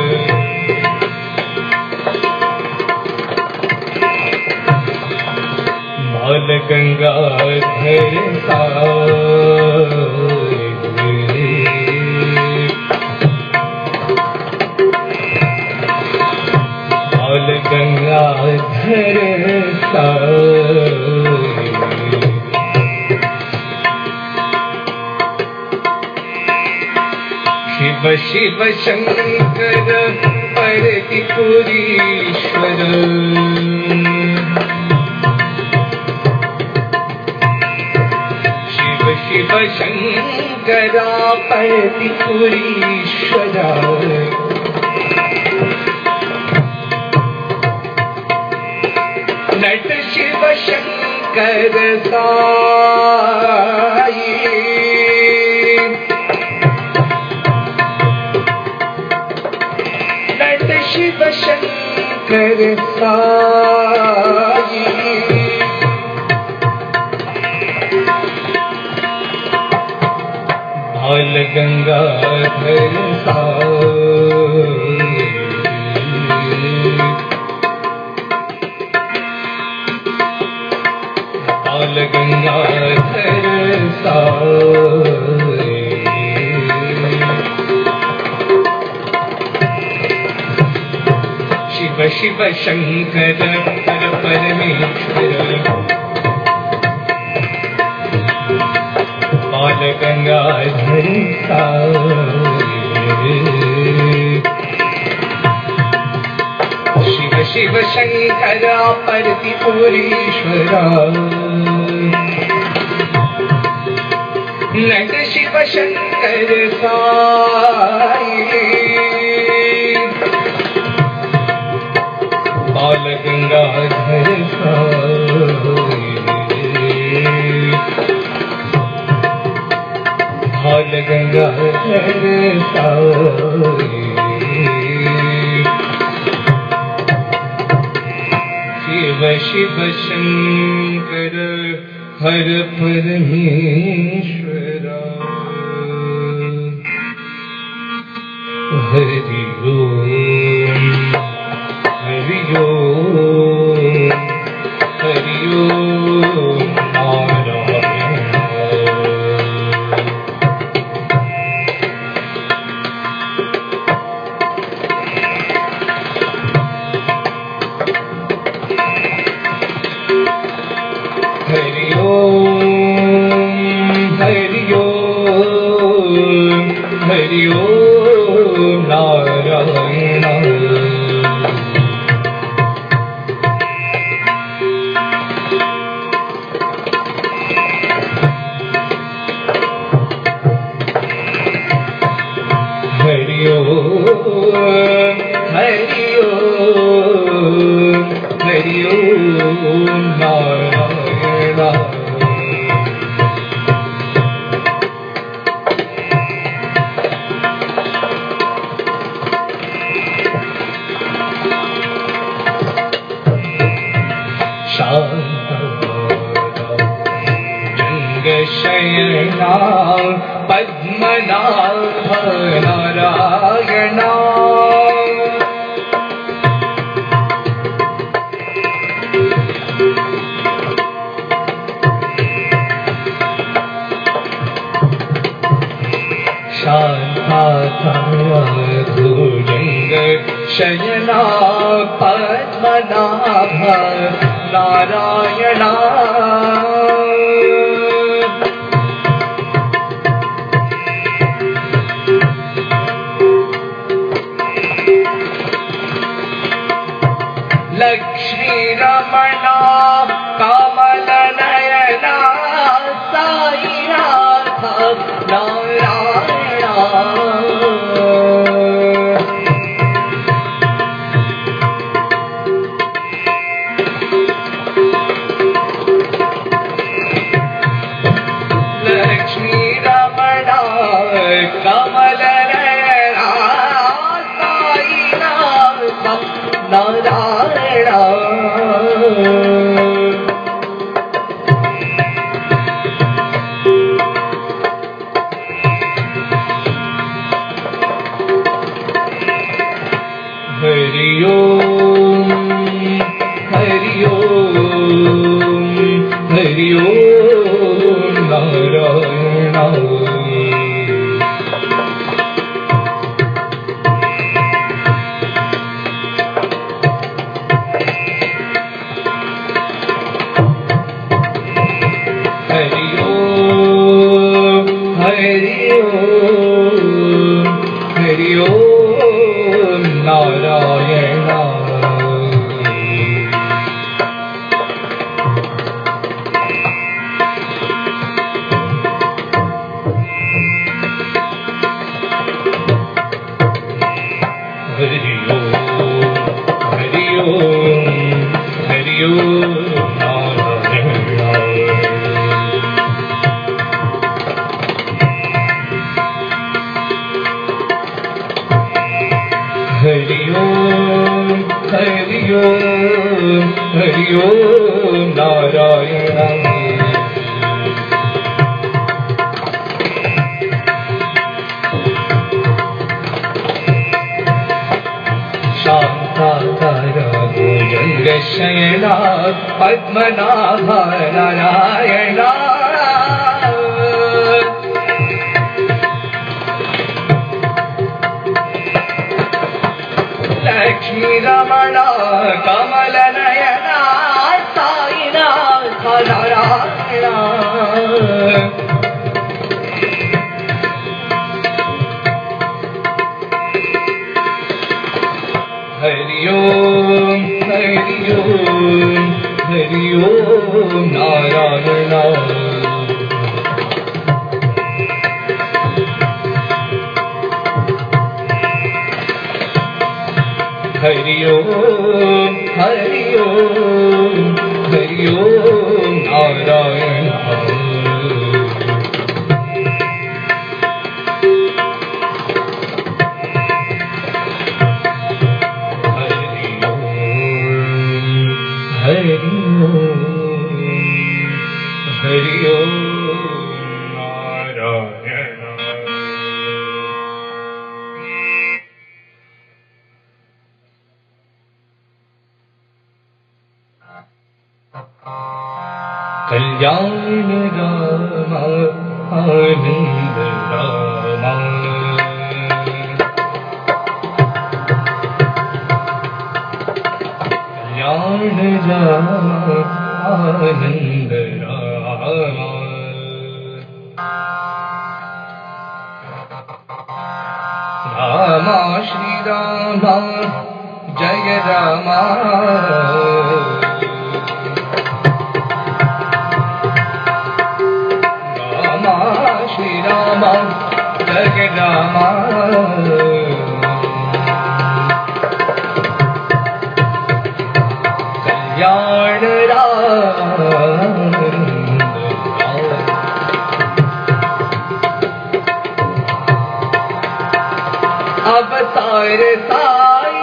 बाल गंगाधर गंगाधर शिव शिव शंकर परतिपुरीश्वर शिव शिव शंकर परतिपुरीश्वर नट शिव शंकर साई नट शिव शंकर साई बाल गंगाधर साई बाल गंगाधर साई शिव शिव शंकर हर परमेश्वर बाल गंगाधर साई शिव शिव शंकर परतिपुरीश्वर नट शिव शंकर साई बाल गंगाधर साई बाल गंगाधर साई शिव शिव शंकर हर परमेश्वर हरि ओम हरि ओम हरि ओम Narayan Hari Om Narayana. Hari Om, Hari Om, Hari Om Narayana. Shayana Padmanabha Narayana. Shanthataya Bhujanga Shayana Padmanabha Narayana. Lakshmi Ramana Kamala Nayana Sai Narayana. Lakshmi Ramana Kamala Nayana Sai Narayana. Hari Om, Hari Om, Hari Om Narayana. Hari Om, Hari Om, Hari Om Narayana. Hari Om, Hari Om, Hari Om Narayana. Hari Om, Hari Om, Hari Om Narayana. Shanthataya Bhujanga Shayana Padmanabha Narayana. Lakshmi Ramana Kamala Nayana Sai Narayana. Hari Om, Hari Om, Hari Om Narayana. Hari Om, Hari Om, Hari Om Narayana. Hari Om, Hari Om Narayana. Kalyan Rama Anand Rama. Kalyan Rama Anand Rama. Rama Jaya Rama Rama Shri Rama Jaya Rama Kalyan Avatar Sai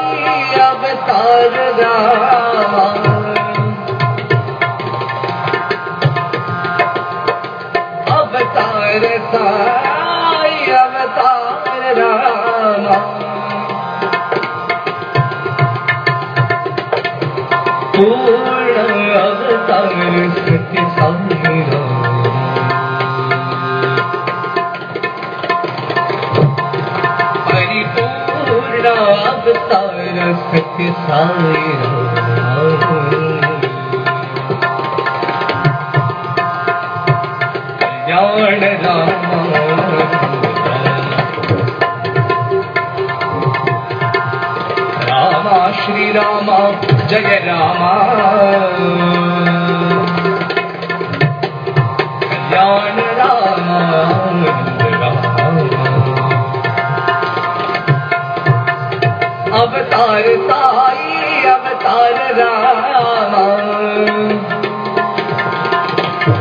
Avatar Rama Avatar Sai Avatar Rama Purna Avatar Sathya Sai Avatar Sathya Sai Kalyan Rama Rama Shri Rama Jaya Rama Kalyan Rama Avatar Sai Avatar Rama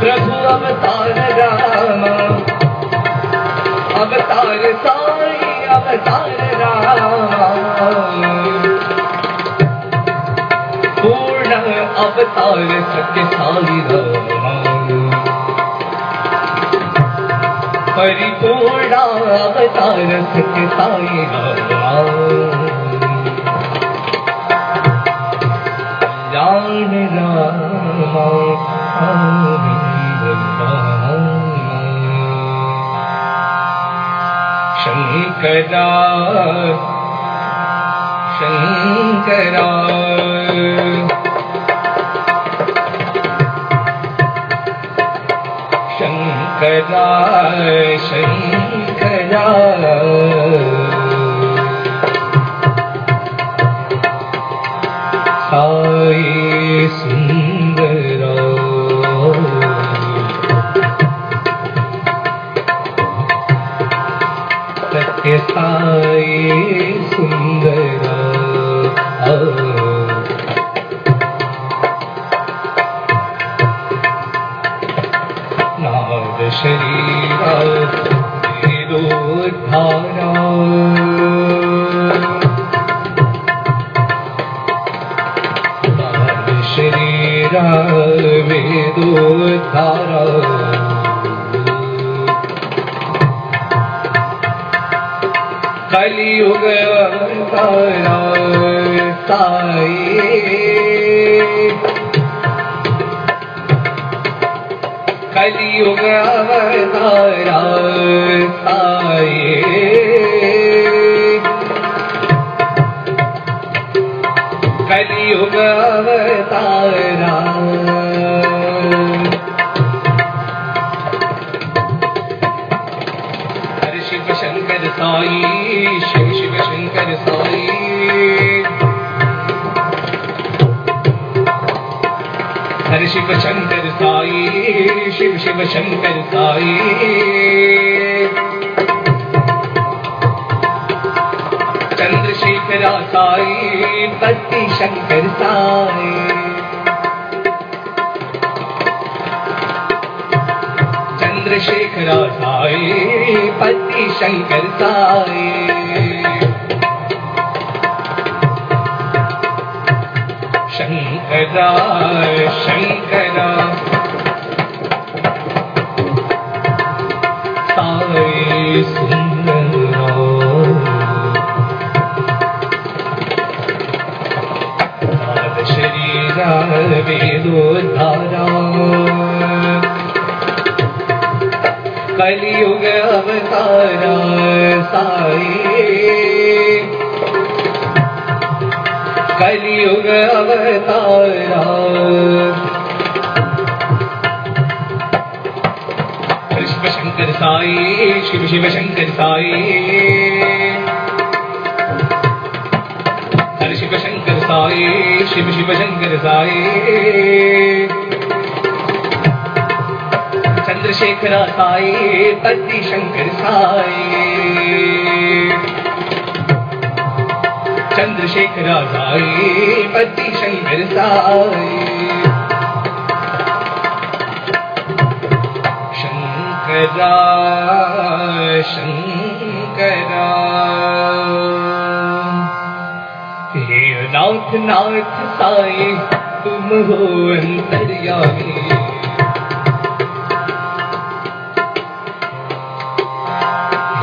Prabhu Avatar Rama Avatar Sai Avatar Rama Purna Avatar Sathya Sai Rama Paripurna Avatar Sathya Sai Rama Shankara Shankara Shankara Shankara Sai Sundara Sathya Sai Sundara Nad Sharira Vedodhara Sharira Vedodhara Kali Yuga Avatara Sai Kali Yuga Avatara Sai Kali Yuga Avatara Hare Shiva Shankar Sai Shiva Shiva Shankar Sai Hare Shiva Shankar Sai Shiva Shiva Shankar Sai Chandrasekhara Sai Pati Shankar Sai Chandrasekhara Sai Pati Shankar Sai Shankara Shankara Sai Sundara Nad Sharira Vedodhara Kali Yuga Avatara Sai Kali Yuga Avatara Shiva Shankar Sai Shiva Shiva Shankar Sai Shiv Shiv Shankar Sai Chandrashekhar Sai पति शंकर साई चंद्रशेखर साई पति शंकर साई शंकरा शंकरा हे नाथ नाथ साई तुम हो अंतर्यामी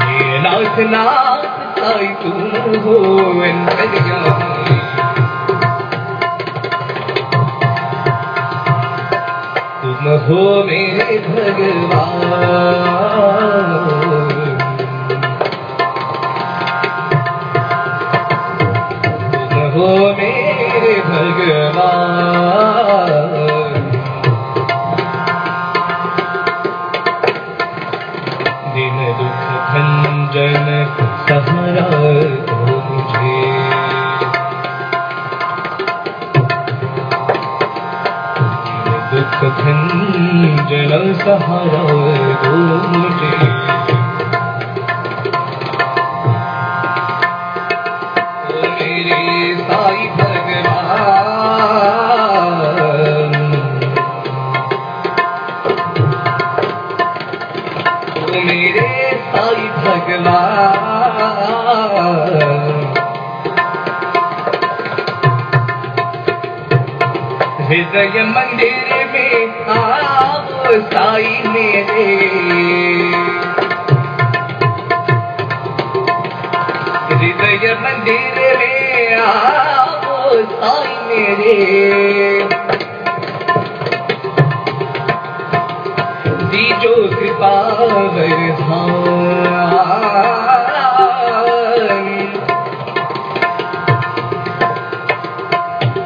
हे नाथ नाथ साई तुम हो अंतर्यामी तुम हो मेरे भगवान हो मेरे भगवान दिन दुख भंजन सहारा दो मुझे दिन दुख भंजन सहारा दो मुझे साई भगवान ओ मेरे साई भगवान हृदय मंदिर में आओ साई मेरे हृदय मंदिर में आओ साई मेरे दीजो कृपा वरदान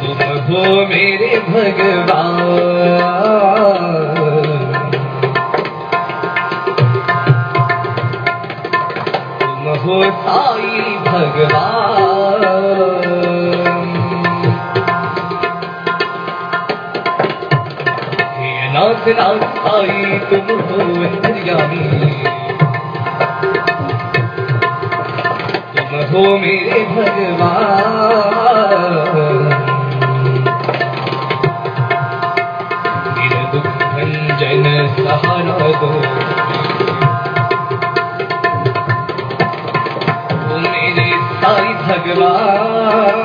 तुम हो मेरे भगवान तुम हो साई भगवान हे नाथ नाथ साई तुम हो अंतर्यामी तुम हो मेरे भगवान दिन दुख भंजन सहारा दो साई भगवान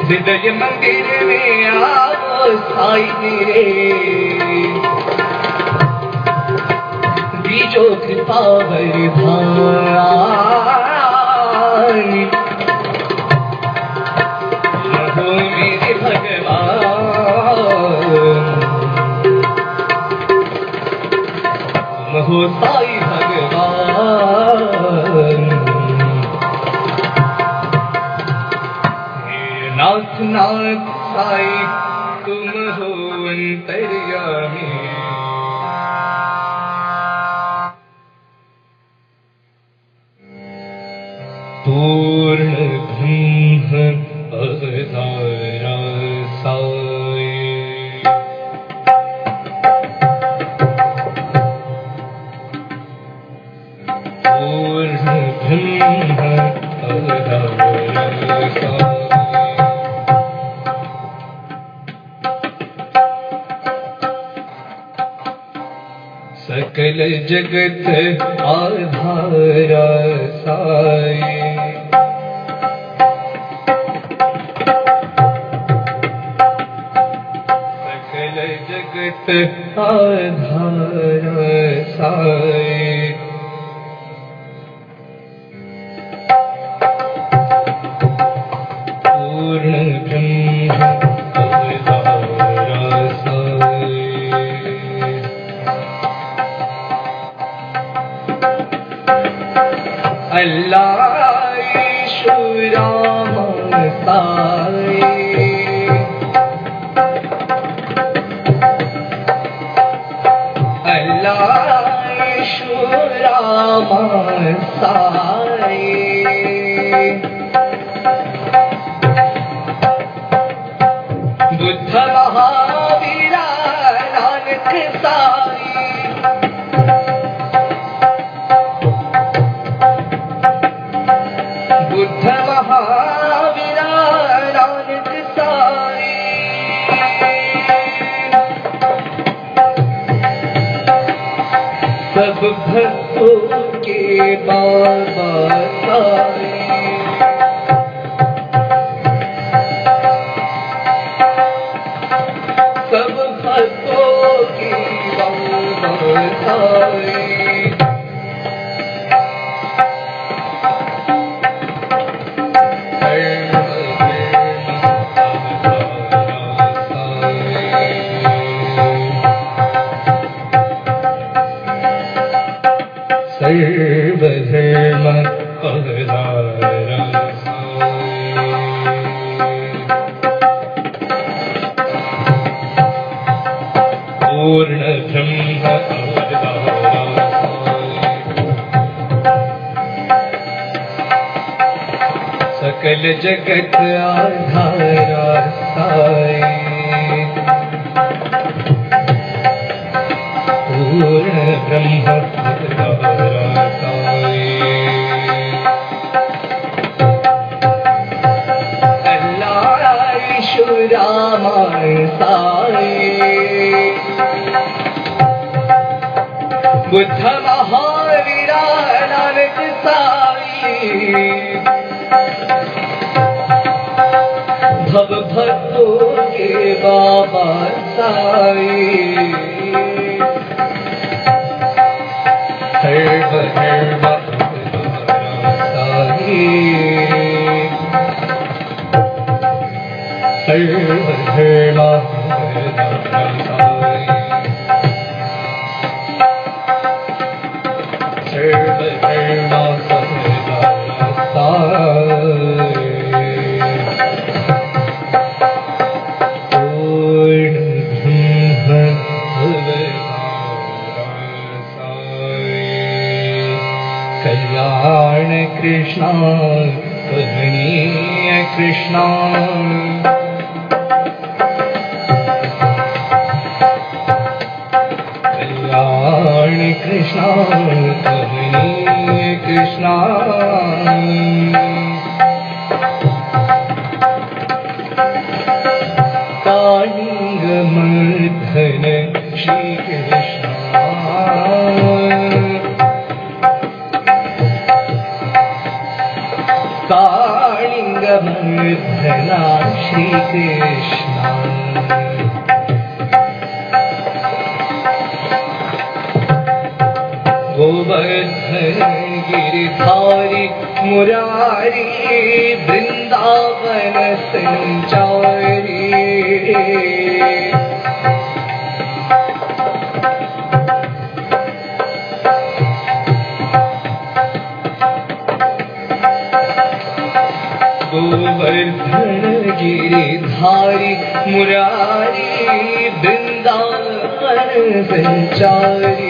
हृदय मंदिर में आओ साई मेरे दीजो कृपा वरदान हो मेरे भगवान तुम हो साई भगवान हे नाथ नाथ साई तुम हो अंतर्यामी पूर्ण ब्रह्म अवतारा साई पूर्ण ब्रह्म अवतारा साई सकल जगत आधारा साई सकल जगत आधारा साई पूर्ण ब्रह्म अवतारा साई अल्लाह ईश्वराम साई अल्लाह ईश्वराम साई बुद्ध महावीरा नानक साई बुद्ध महावीरा नानक साई सब भक्तों के बाबा साई सब भक्तों की बाबा साई सर्वधर्म अवतारा पूर्ण ब्रह्म अवतारा सकल जगत आधारा साई पूर्ण ब्रह्म अवतारा साई अल्लाह ईशु रामा साई बुद्ध महावीरा नानक साई भव भक्तों के बाबा साई सर्वधर्म साई सर्वधर्म साई सर्वधर्म कल्याण कृष्णा कमनीय कृष्णा कल्याण कृष्णा कमनीय कृष्णा कालिंग मर्दन श्री कृष्णा कालिंग मर्दना श्री कृष्णा गोवर्धन गिरिधारी मुरारी वृंदावन संचारी गोवर्धन गिरिधारी मुरारी वृंदावन संचारी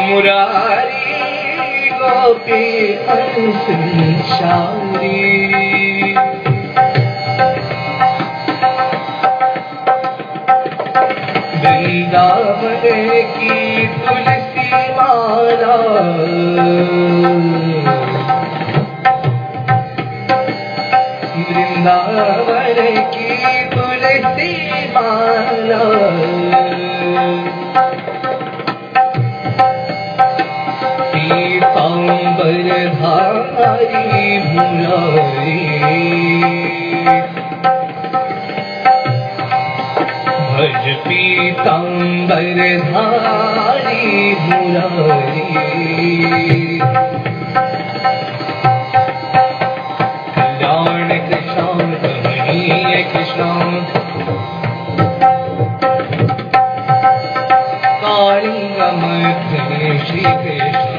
मुरारी गोपी संचारी वृंदावन की तुलसी माला वृंदावन की तुलसी माला पीतांबर धारी मुरारी भज पीतांबर धारी मुरारी कल्याण कृष्णा कमनीय कृष्णा कालिंग मर्दने श्री कृष्ण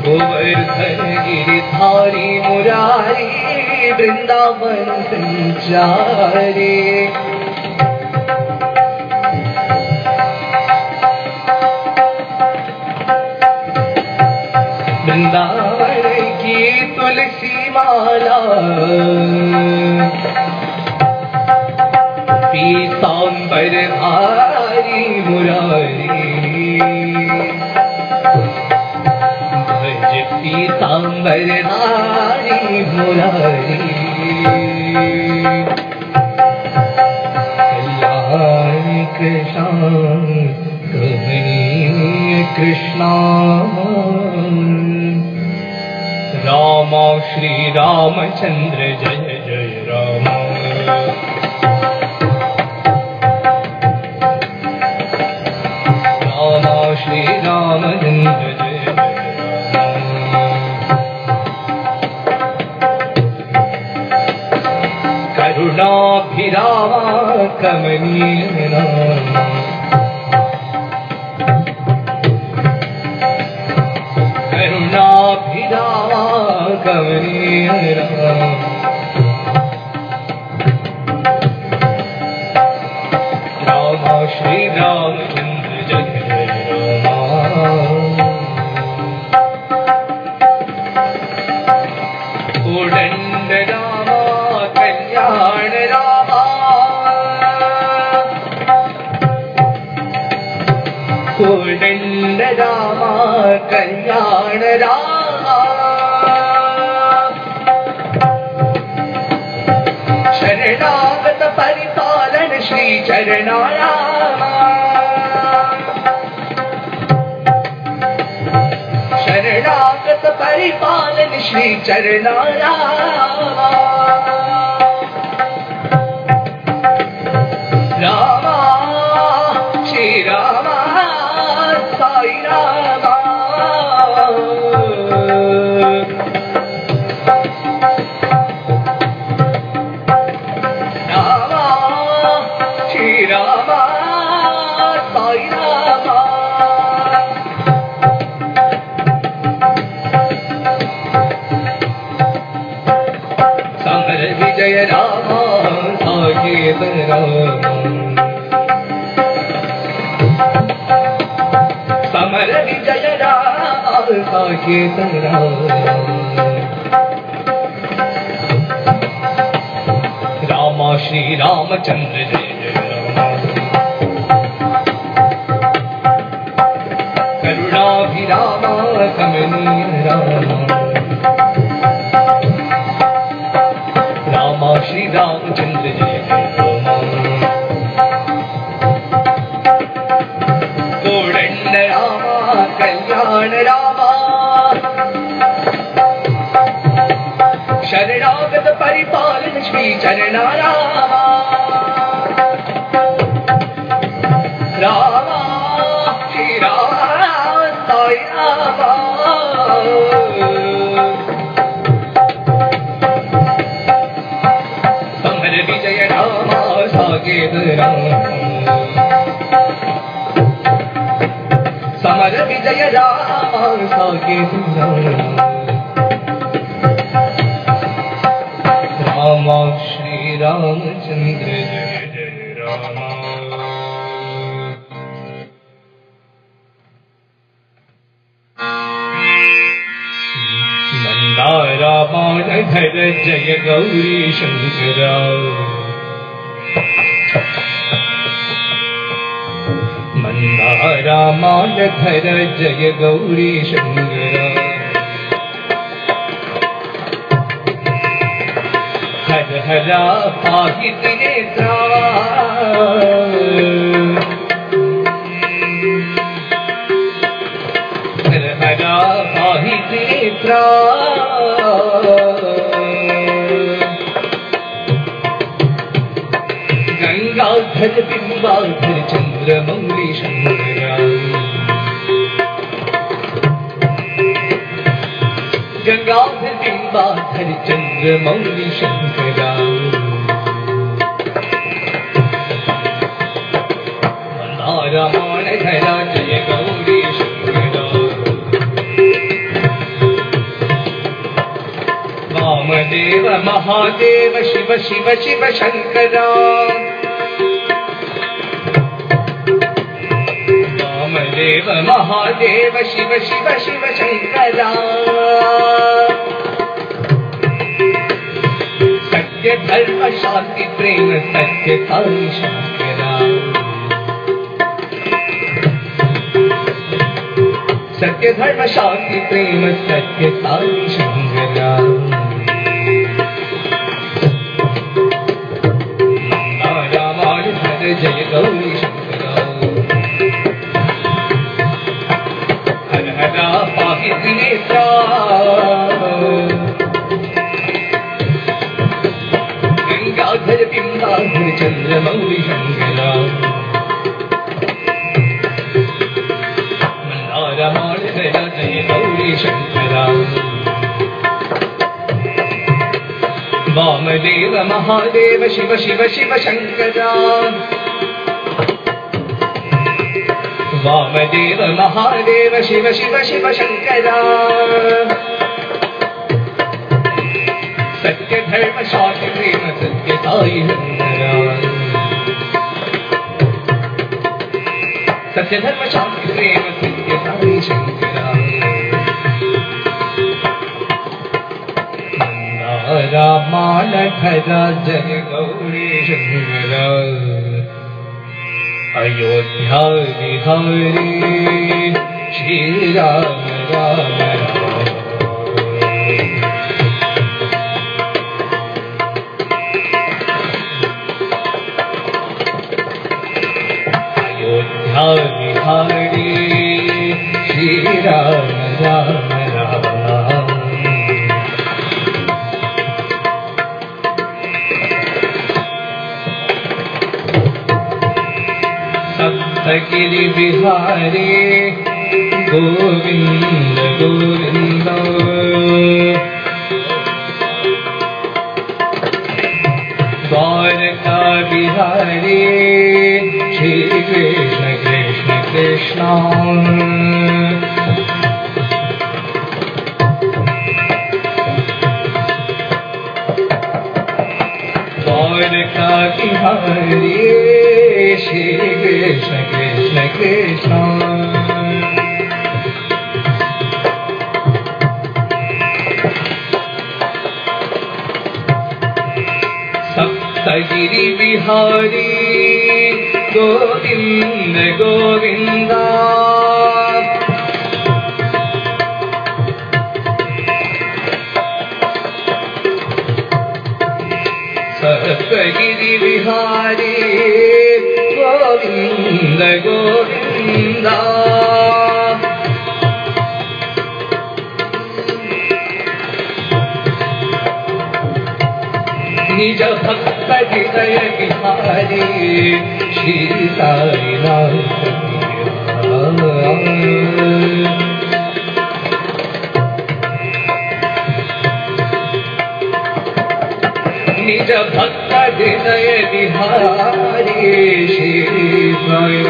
गोवर्धन गिरिधारी मुरारी वृंदावन संचारी पीताम्बरधारी मुरारी भज पीताम्बरधारी मुरारी कल्याण कृष्ण कमनीय कृष्णा राम श्री रामचंद्र जय जय राम राम श्री रामचंद्र जय जय राम करुणाभिरामा कमनीय राम करुणाभिरामा कमनीय राम राम श्री रामचंद्र जय जय राम कोदंड रामा कल्याण रामा कोदंड रामा कल्याण रामा शरणागत परिपालन श्री चरणाया शरणागत परिपालन श्री चरणाया रामा श्री रामा साई रामा रामा श्री रामा साई रामा समर विजय रामा साकेत रामा समर विजय रामा साकेत रामा राम श्री रामचंद्र जय जय राम करुणाभिरामा कमनीय राम राम श्री रामचंद्र जय जय राम कोदंड रामा कल्याण रामा शरणागत परिपालन श्री चरणा रामा रामा श्री रामा साई रामा समर विजय रामा साकेत रामा समर विजय रामा साकेत रामा राम श्री रामचंद्र जय जय राम मंदारा बाणधर जय गौरी शंकरा मंदारा मालधर जय गौरी शंकरा हर हरा पाहित नेत्रा हर हरा पाहित नेत्रा गंगाधर बिंबाधर चंद्रमौली शंकरा गंगाधर बिंबाधर चंद्रमौली शंकरा मंदारा मानधरा जय गौरी शंकरा वामदेव महादेव शिव शिव शिव शंकरा वामदेव महादेव शिव शिव शिव शंकरा सत्य धर्म शांति प्रेम सत्य साई शंकरा सत्य धर्म शांति प्रेम सत्य साई शंकरा रामाय हर जय गौरी शंकरा हर हरा पाहि त्रिनेत्रा गंगाधर बिंबाधर चंद्रमौली शंकरा मल्लारमाल हर जय गौरी शंकरा वामदेव महादेव शिव शिव शिव शंकरा वामदेव महादेव शिव शिव शिव शंकरा सत्य धर्म शांति प्रेम सत्य साई शंकरा सत्य धर्म शांति प्रेम सत्य साई शंकरा रामाण खरा जय गौरी शंकरा अयोध्या बिहारी श्री राम राम अयोध्या बिहारी श्री राम राम राम सप्तगिरि बिहारी गोविंद गोविंद द्वारका बिहारी श्री कृष्ण कृष्ण कृष्ण द्वारका बिहारी श्री कृष्ण कृष्ण कृष्ण सप्तगिरि बिहारी गोविंद गोविंद सप्तगिरि बिहारी गोविंद गोविंद निज भक्त हृदय बिहारी श्री साई नाथ निज भक्त हृदय बिहारी श्री साई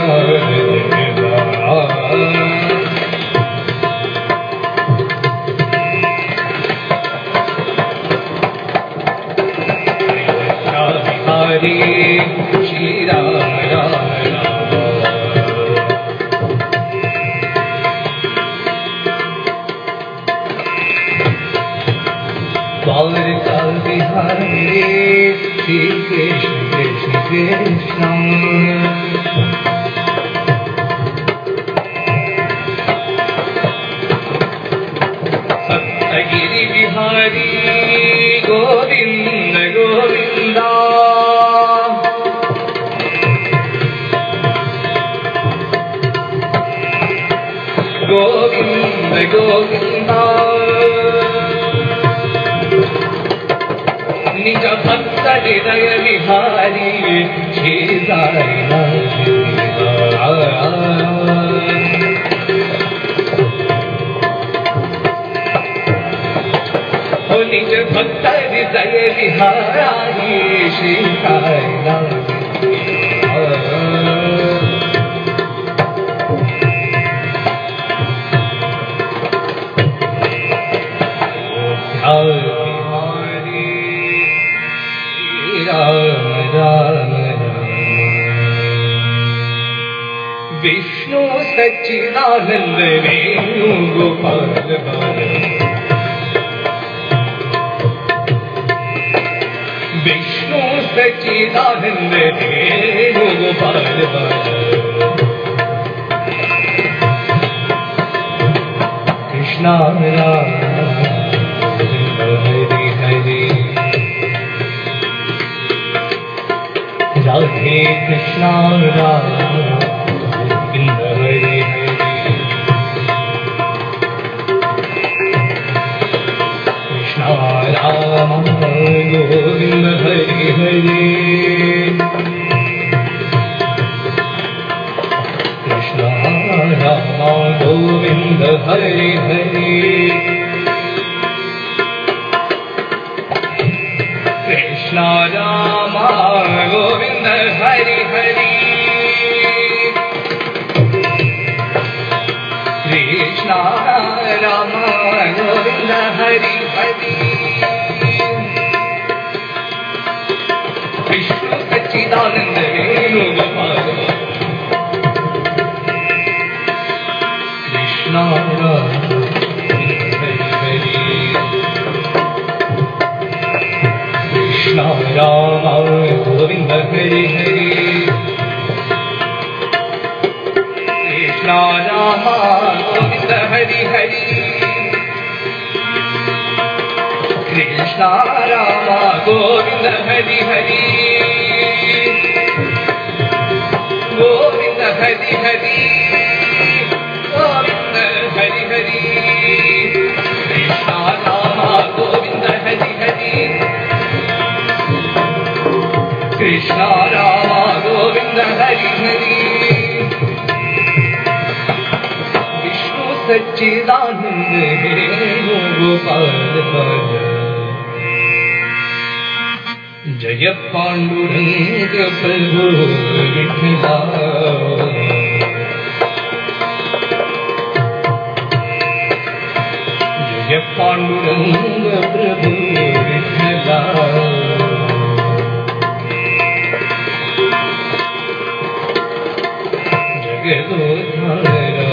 बिहारी श्री राम राम द्वारका बिहारी श्री कृष्ण कृष्ण कृष्ण सप्तगिरि बिहारी गोविंद गोविंद गोविंद गोविंद निज भक्त हृदय बिहारी श्री साई नाथ निज भक्त हृदय बिहारी श्री साई नाथ बिहारी श्री राम राम विष्णु सच्चिदानंद वेणु गोपाल बाल विष्णु सच्चिदानंद देव गोपाल कृष्णा राम हरे हरे राधे कृष्णा राम हरे हरे कृष्णा राम गोविंद हरे हरे कृष्णा राम गोविंद हरे हरे कृष्णा राम गोविंद हरे हरे कृष्णा राम गोविंद हरे हरे विष्णु सच्चिदानंद वेणु गोपाल कृष्णा राम हरे हरे कृष्णा राम गोविंद हरे हरे कृष्णा राम गोविंद हरे हरे कृष्णा राम गोविंद हरे हरे गोविंद हरे हरे गोविंद हरे हरे कृष्णा राम गोविंद हरे हरे कृष्णा राम गोविंद हरे हरे विष्णु सच्चिदानंद वेणु गोपाल जय पांडुरंग प्रभु विठला जय पांडुरंग प्रभु विठला जगदोद्धारा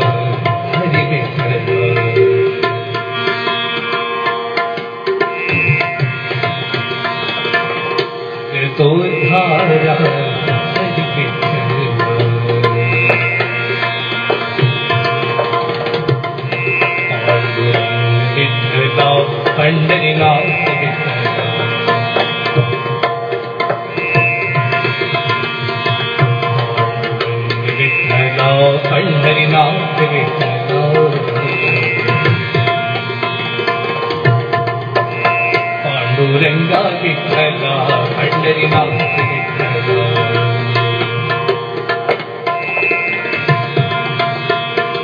हरि विठला जगदोद्धारा हरि विठला पांडुरंग विठला पंढरीनाथ विठला पंढरीनाथ विठला पांडुरंगा विठला पंढरीनाथ विठला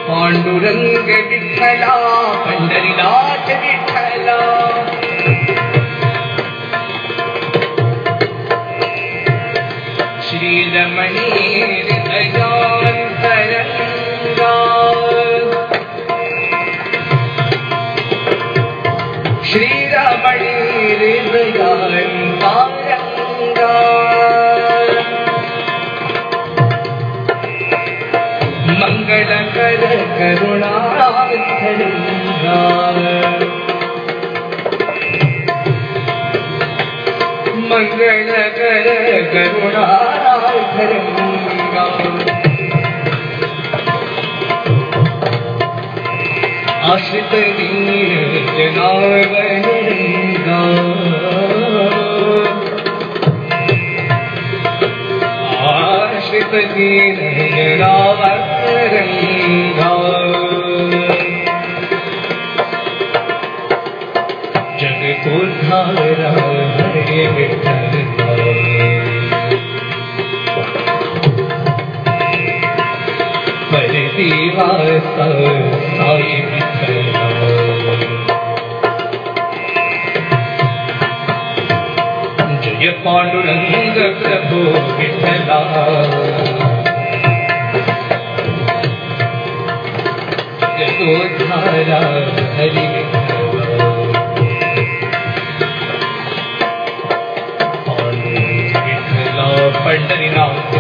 पांडुरंग विठला पंढरीनाथ विठला श्रीरमणी हृदयांतरंगा श्रीरमणी हृदयांतरंगा मंगलकर करुणाधरंगा मंगलकर करुणाधरंगा आश्रित दीन जनावरंगा आश्रित दीन जनावरंगा जगदोद्धारा हरे विठला परदीवास साई विठला जय पांडुरंग प्रभु विठला जगदोद्धारा हरि विठला पंढरीनाथ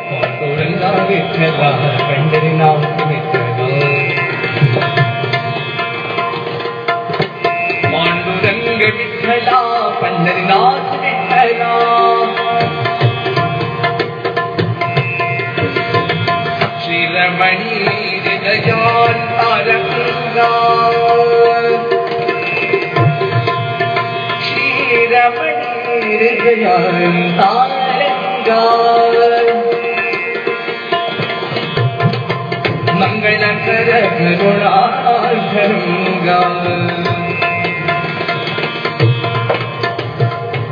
पांडुरंगा विठला पंढरीनाथ विठला पंढरीनाथ विठ्ठला श्रीरमणी हृदयांतरंगा श्रीरमणी हृदयांतरंगा मंगलकर करुणाधरंगा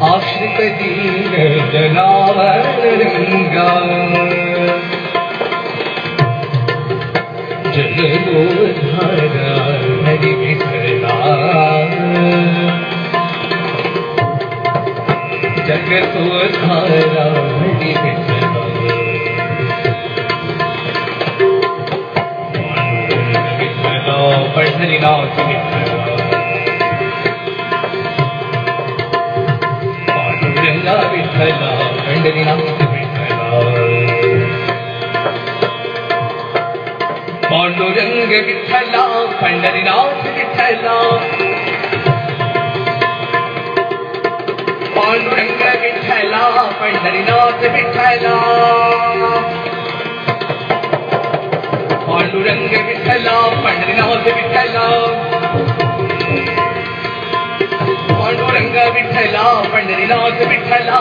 आश्रित दीन जनावरंगा जगदोद्धारा हरि विठला जगदोद्धारा हरि विठला पंढरीनाथ विठला पांडुरंगा विठला पंढरीनाथ विठला पांडुरंग विठला पंढरीनाथ विठला पांडुरंग विठला पंढरीनाथ विठला पांडुरंग विठला पंढरीनाथ विठला पांडुरंग विठला पंढरीनाथ विठला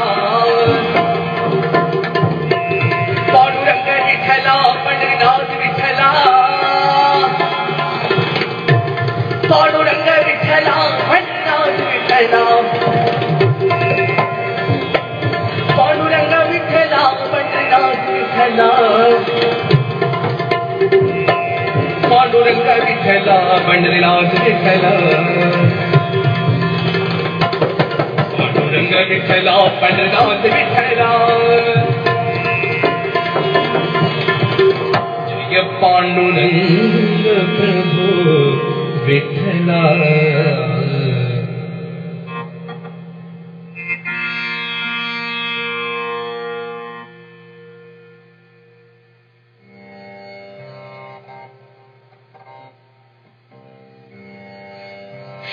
पांडुरंग विठला पंढरीनाथ विठला पांडुरंग विठला पंढरीनाथ विठला पांडुरंग विठला पंढरीनाथ विठला पांडुरंग विठला पंढरीनाथ विठला पांडुरंग विठला पंढरीनाथ विठला जय पांडुरंग प्रभु विठला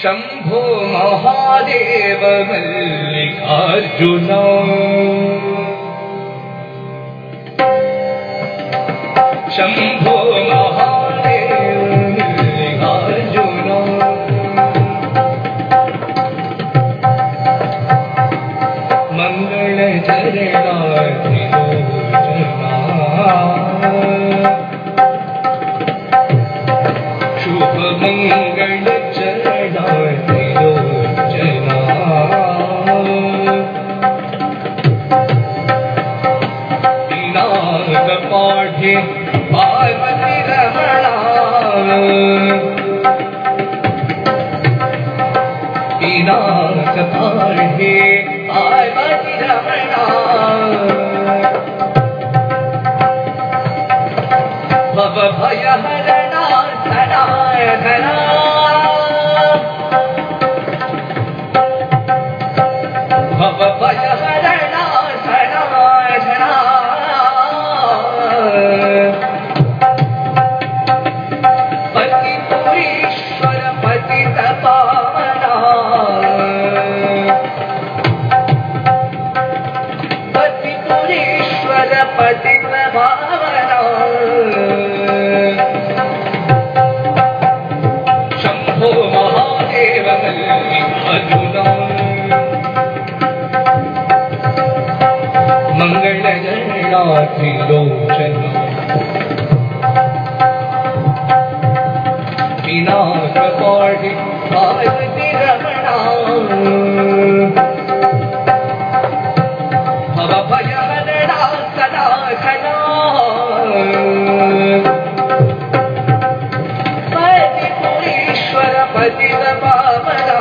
शंभो महादेव मल्लिकार्जुना शंभो महादेव मल्लिकार्जुना मंगल चरणा त्रिलोचना शुभ मंगल चरणा त्रिलोचना दिनांक पाठे पार्वती रमणा दिनांक पाठे पार्वती रमणा भव भय हरणा धनाय धना भव भय हरणा धनाय धना पति पुरीश्वर पति तपावना पति पुरीश्वर पति तपावना शंभो महादेव मल्लिकार्जुना मंगल जरणा त्रिलोचना विनाश पाठि पार्वती रमणा भव भय हरणा सदा घना पति पुरीश्वर पति तपावना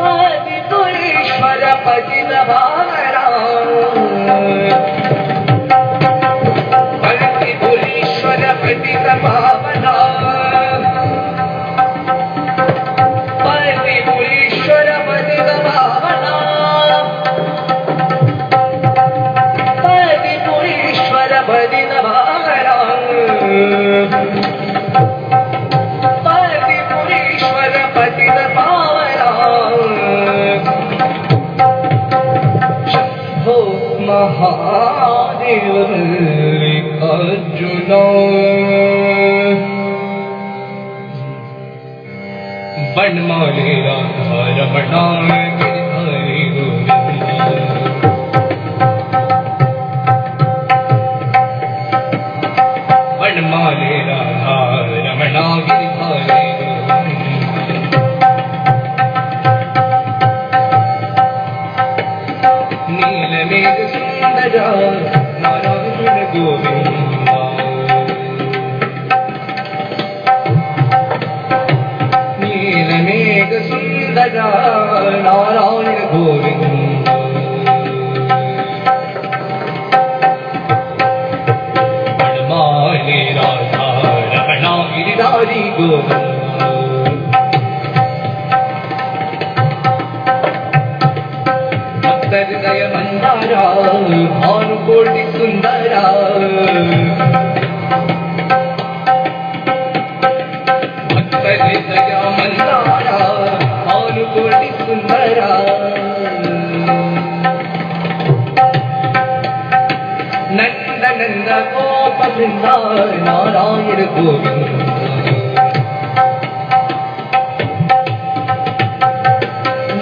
पति पुरीश्वर पति तपावना Mahadeva Arjuna Vanmale Radha Ramana Giridhari Govinda Vanmale Radha Ramana Giridhari Neelamegh Sundara Narayana Govinda Neelamegh Sundara Narayana Govinda Vanmale Radha Ramana Giridhari Govinda Hridaya Mandara Bhanukoti Sundara Bhakta Hridaya Mandara Bhanukoti Sundara Nanda Nanda Gopa Vrinda Narayana Govinda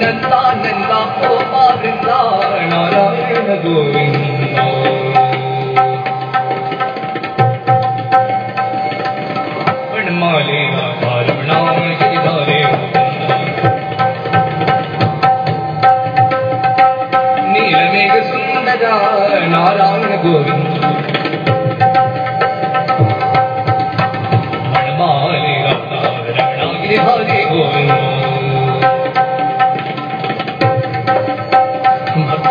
Nanda Nanda Gopa Vrinda Narayana Govinda Vanmale Radha Ramana Giridhari Govinda Neelamegh Sundara Narayana Govinda Vanmale Radha Ramana Giridhari Govinda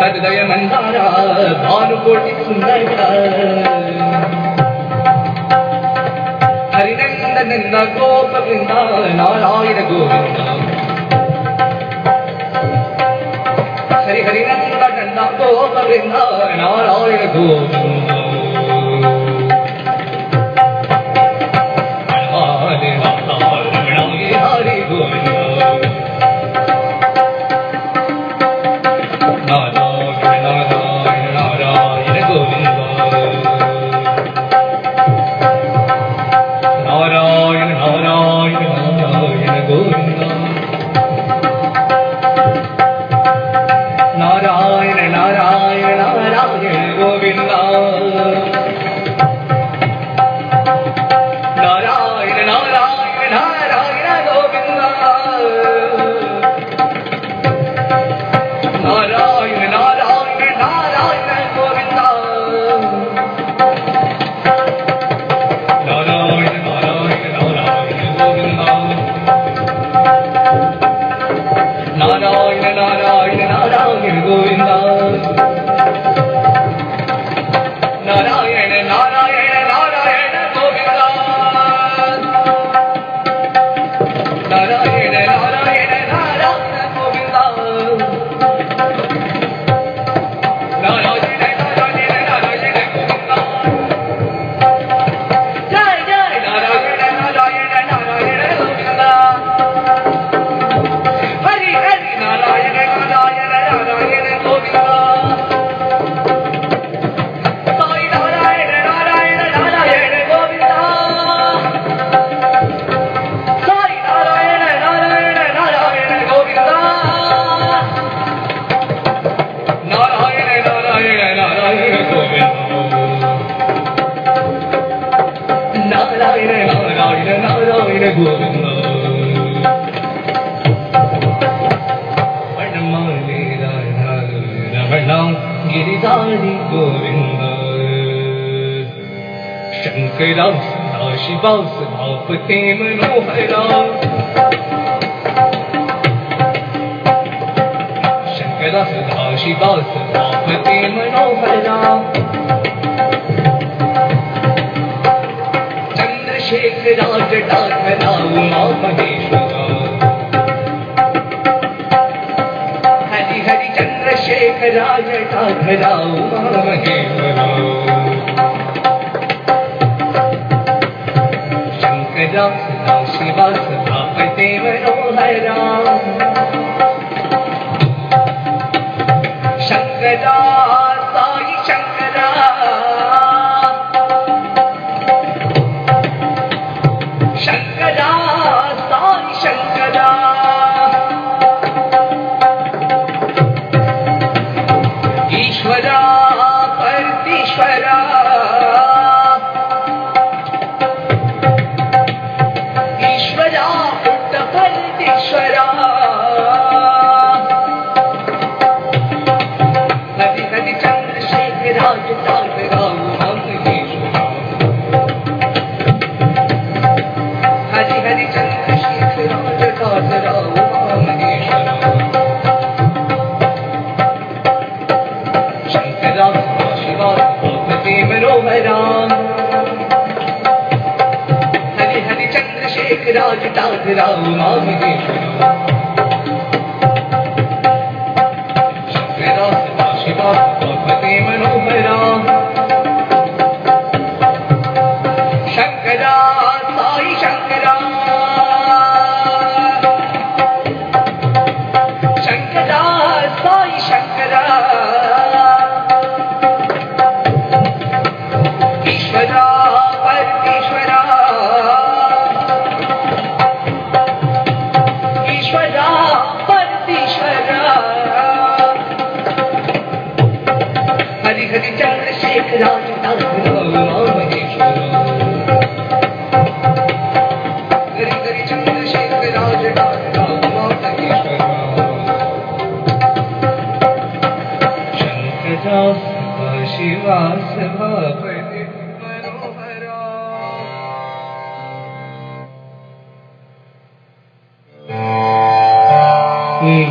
Hridaya Mandara Bhanukoti Sundara Harinanda Nanda Gopa Vrinda Narayana Govinda Hari Harinanda Nanda Gopa Vrinda Narayana Govinda Vanmale Radha Ramana Giridhari Govinda Giridhari Govinda Shankara Sadashiva Sadapate Manohara Shankara Sadashiva Sadapate Manohara Chandrasekhara Jatathara Uma Maheshwara Hari Hari Chandrasekhara Jatathara Uma Maheshwara Shankara Sadashiva Sadapate Manohara Shankara Sai Shankara Shiva भगवते मनोहरा हरि हरि चंद्रशेखरा जटाधरा उमा महेश्वरा शंकरा शिवा भगवते मनोहरा शंकरा साई शंकरा शंकरा साई शंकरा ईश्वरा परमेश्वरा ईश्वरा परमेश्वरा हरि हरि चंद्रशेखरा जटाधरा उमा महेश्वरा हरि हरि चंद्रशेखरा जटाधरा उमा महेश्वरा शंकरा शिवा सभापति मनोहरा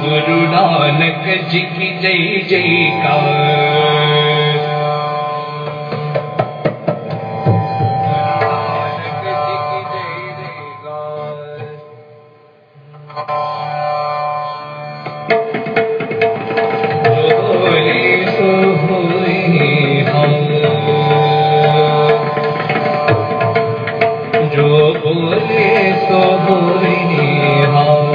गुरु नानक जी की जय जयकार नानक जी की जय जयकार बोले सो होए हम जो बोले सो होए हम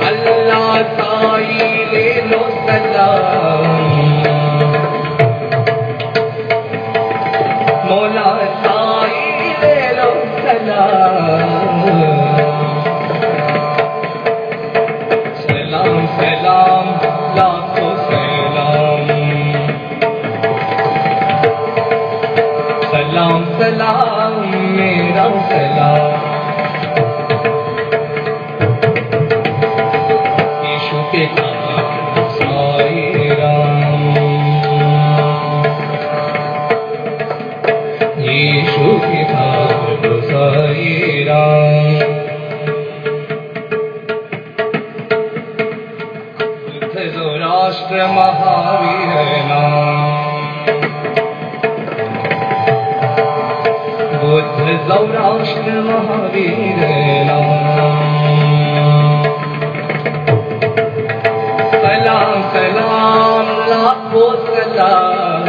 अल्लाह साई ले लो सलाम मौला साई ले लो सलाम सलाम सलाम लाखों सलाम सलाम सलाम मेरा सलाम यीशु के नाम साई राम यीशु के नाम साई राम बुद्ध राष्ट्र महावीर नाम बुद्ध राष्ट्र महावीर नाम सलाम सलाम लाखों सलाम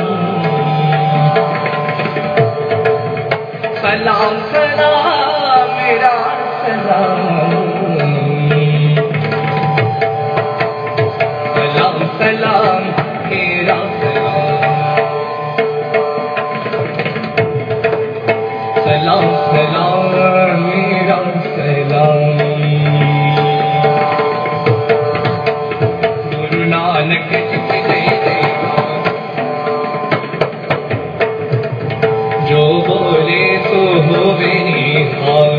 सलाम सलाम मेरा सलाम सलाम सलाम मेरा सलाम सलाम सलाम मेरा सलाम गुरु नानक जी की जय जयकार जो बोले सो होवे निहाल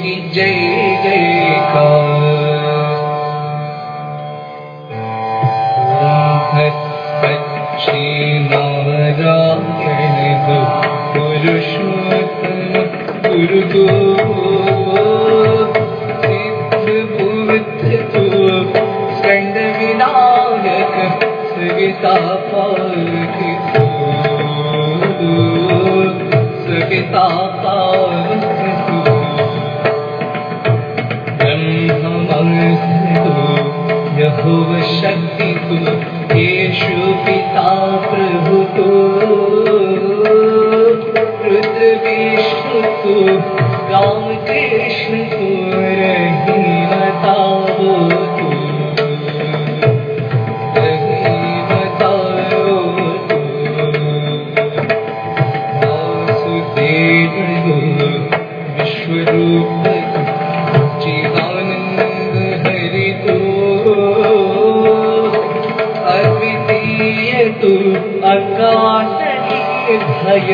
की जय जयकार। सच्ची नारायण दो पुरुषोत्तम गुरु सिद्ध भूत तू स्कंद विनायक सविता पालक तू सविता पालक तू ब्रह्म तू यहोवा शक्ति तू येशु पिता प्रभु तू रुद्र विष्णु तू राम कृष्ण तू रहीम तारो तू रहीम तारो तू वासुदेव तू विश्वरूप चिदानंद हरि तू तू आकाशनीय भय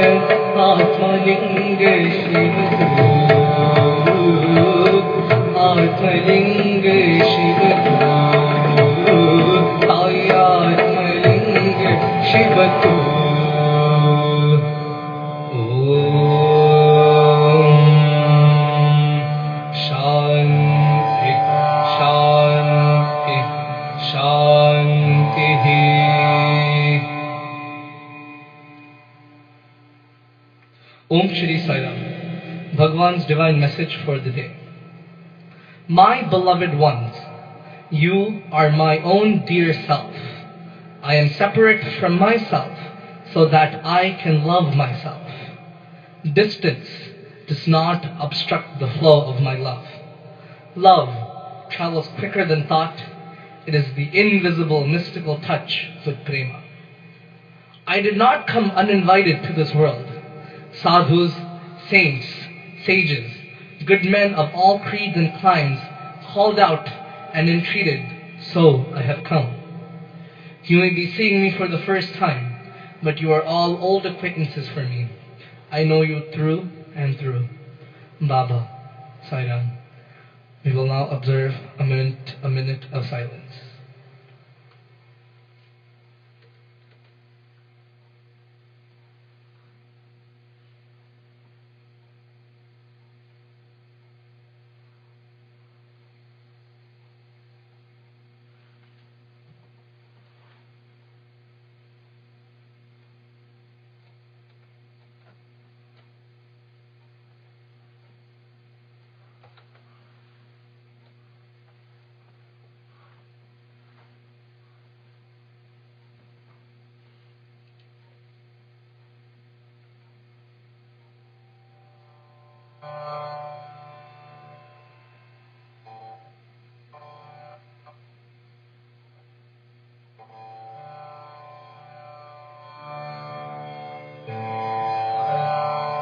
आत्मलिंग शिव तू आत्मलिंग शिव तू आई आत्मलिंग शिव तू। ओम शांति शांति शांति। Om Shri Sai Ram, Bhagawan's divine message for the day. My beloved ones, you are my own dear self. I am separate from myself so that I can love myself. Distance does not obstruct the flow of my love. Love travels quicker than thought. It is the invisible mystical touch with prema. I did not come uninvited to this world. Sadhus, saints, sages, good men of all creeds and climes called out and entreated, so I have come. You may be seeing me for the first time, but you are all old acquaintances for me. I know you through and through. Baba, Sai Ram. We will now observe a minute of silence.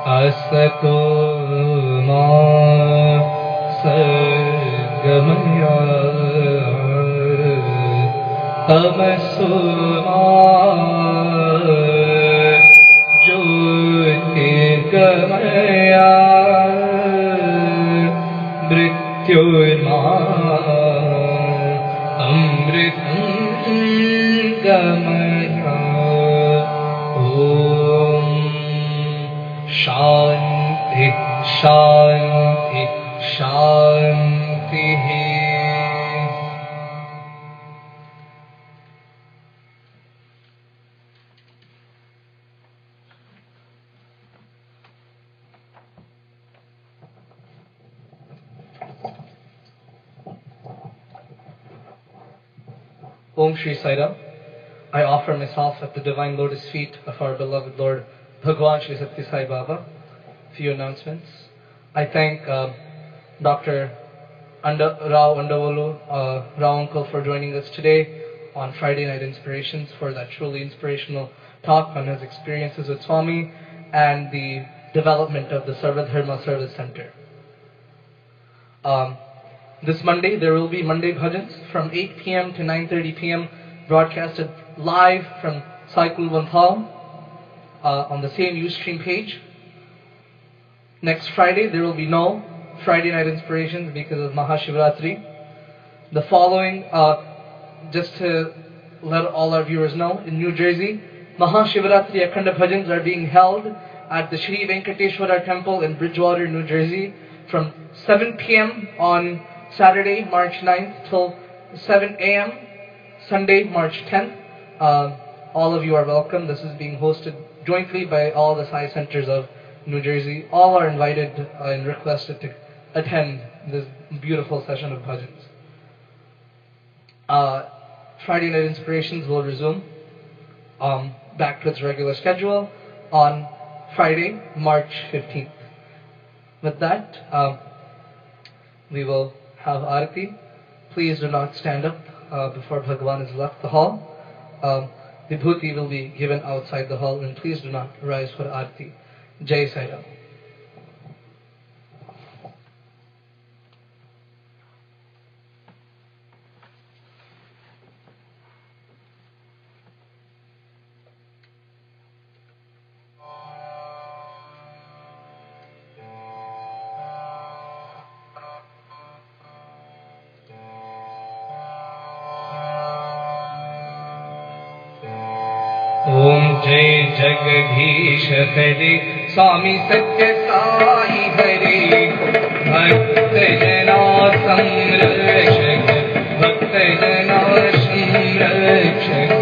असतो मा सद्गमया तमसो मा ज्योतिर्गमया मृत्युर्मा अमृतं गमया। ओम शांति शांति शांति। Om Shri Sai Ram. I offer myself at the divine lotus feet of our beloved Lord Bhagawan Shri Sathya Sai Baba. Few announcements. I thank Dr. Rao Andavolu, Rao Uncle, for joining us today on Friday Night Inspirations for that truly inspirational talk on his experiences with Swami and the development of the Sarvadharma Service Center. This Monday, there will be Monday Bhajans from 8 p.m. to 9:30 p.m. broadcasted live from Sai Kulwant Hall on the same Ustream page. Next Friday, there will be no Friday night inspirations because of Mahashivratri. The following, just to let all our viewers know, in New Jersey, Mahashivratri Akhanda Bhajans are being held at the Shri Venkateshwara Temple in Bridgewater, New Jersey from 7 p.m. on Saturday, March 9th till 7 a.m. Sunday, March 10th. All of you are welcome. This is being hosted jointly by all the Sai Centers of New Jersey. All are invited and requested to attend this beautiful session of Bhajans. Friday night inspirations will resume back to its regular schedule on Friday, March 15th. With that, we will have Arati. Please do not stand up before Bhagawan has left the hall. Vibhuti will be given outside the hall, and please do not rise for Arati. Jai Sai Ram. जय जगदीश हरे स्वामी सत्य साई हरे भक्त जना संरक्षक भक्त जना संरक्षक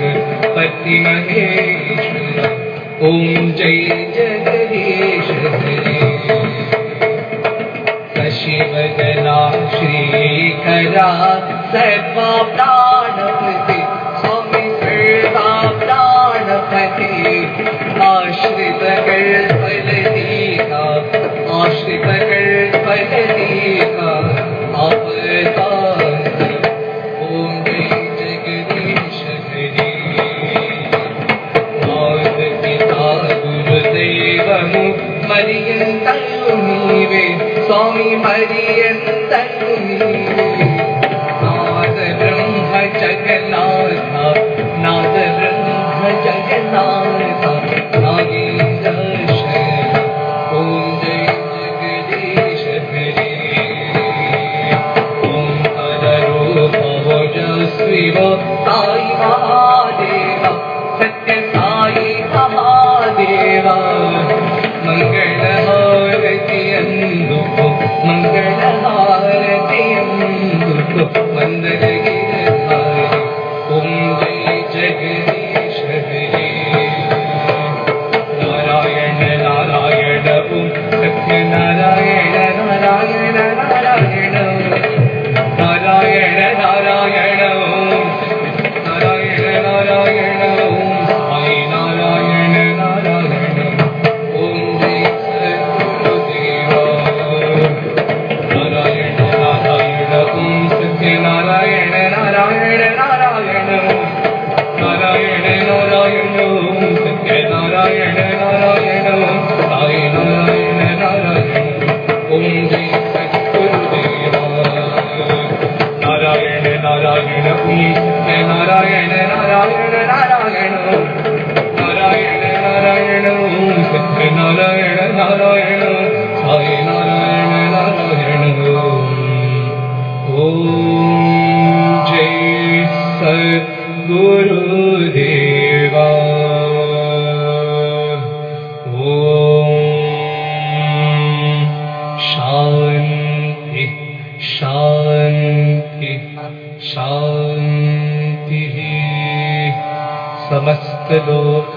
पति महेश्वर ओम जय जगदीश हरे शशिवदना श्रीकरा सर्वा प्राणपति स्वामी सर्वा प्राणपति आश्रित कर फल दीका आश्रित कर फल दीका आपदान ओम जय जगदीश हरे मात पिता गुरुदेव मरियंतनु नीवे स्वामी मरियंतनु नीवे नाद ब्रह्म जगन्नाथ नाद ब्रह्म जगन्नाथ नागेन्द्र शरण ओम जय जगदीश हरे ओम हररूप भोजस्विव साई महादेव सत्य साई महादेव मंगलहारति अंदुको मंगलहारति अंदुको मंदरगिरधारी ओम जय जगदीश हरे नारायण नारायण ओम सत्य नारायण नारायण नारायण नारायण नारायण ओम नारायण नारायण ओम साई नारायण नारायण ओम जय सद्गुरुदेव नारायण नारायण ओम सत्य नारायण नारायण नारायण नारायण नारायण ओम सत्य नारायण नारायण साई नारायण नारायण ओम जय सद्गुरुदेव नारायण नारायण ओम सत्य नारायण नारायण नारायण नारायण नारायण ओम सत्य नारायण नारायण साई नारायण नारायण ओम जय सद्गुरुदेवा ओम शांति शांति शांति समस्त लोक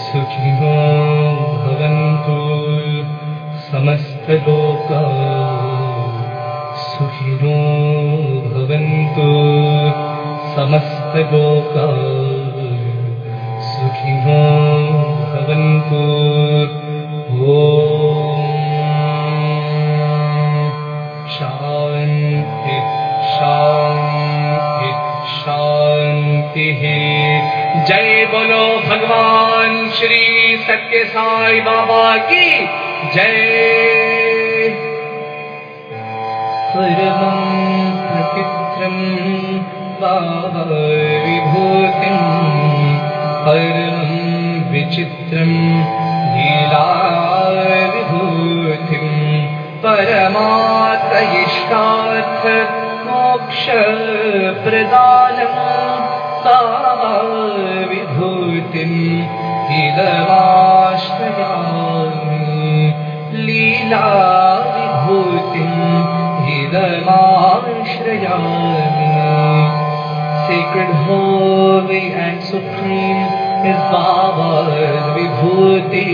सुखिनो भवन्तु समस्त लोक सुखिनो भवन्तु समस्त लोक सुखिनो भवन्तु ओम शांति शांति शांति जय बोलो भगवान श्री सत्य साई बाबा की जय परमं प्रचित्रं बाबा विभूतिं परमं विचित्रं लीला विभूतिं पुरुषार्थ मोक्ष प्रदानं Baba Vibhutim Hidamashtrayami Leela Vibhutim Hidamashtrayami. Sacred, holy and supreme is Baba's Vibhuti,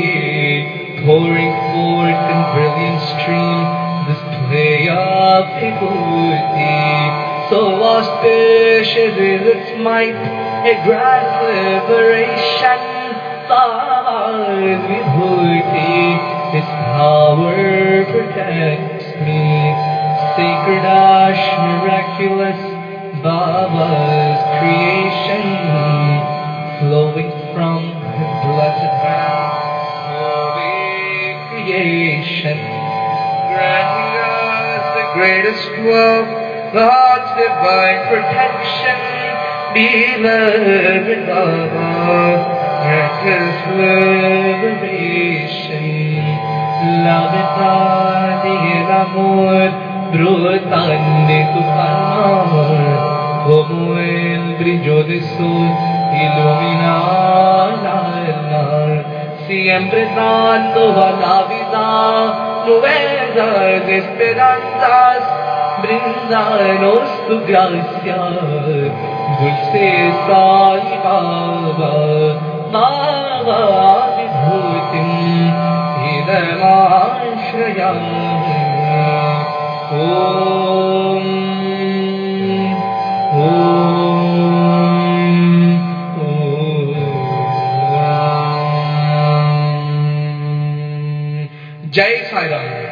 pouring forth in brilliant stream this play of Vibhuti. So auspicious is its might, a grand liberation. Baba's Vibhuti, its power protects me. Sacred ash, miraculous, Baba's creation, flowing from his blessed hand, holy creation, granting us the greatest wealth, God's divine protection. Beloved Baba, grant us liberation. Lavitadi amor, brotande tu palmar, como el brillo de sol ilumina la mar, siempre dando a la vida nuevas esperanzas. Brindanos tu gracia, dulce Sai Baba, Baba Vibhutim Hidamashtrayami. Om, Om, Om. Jai Sai Ram.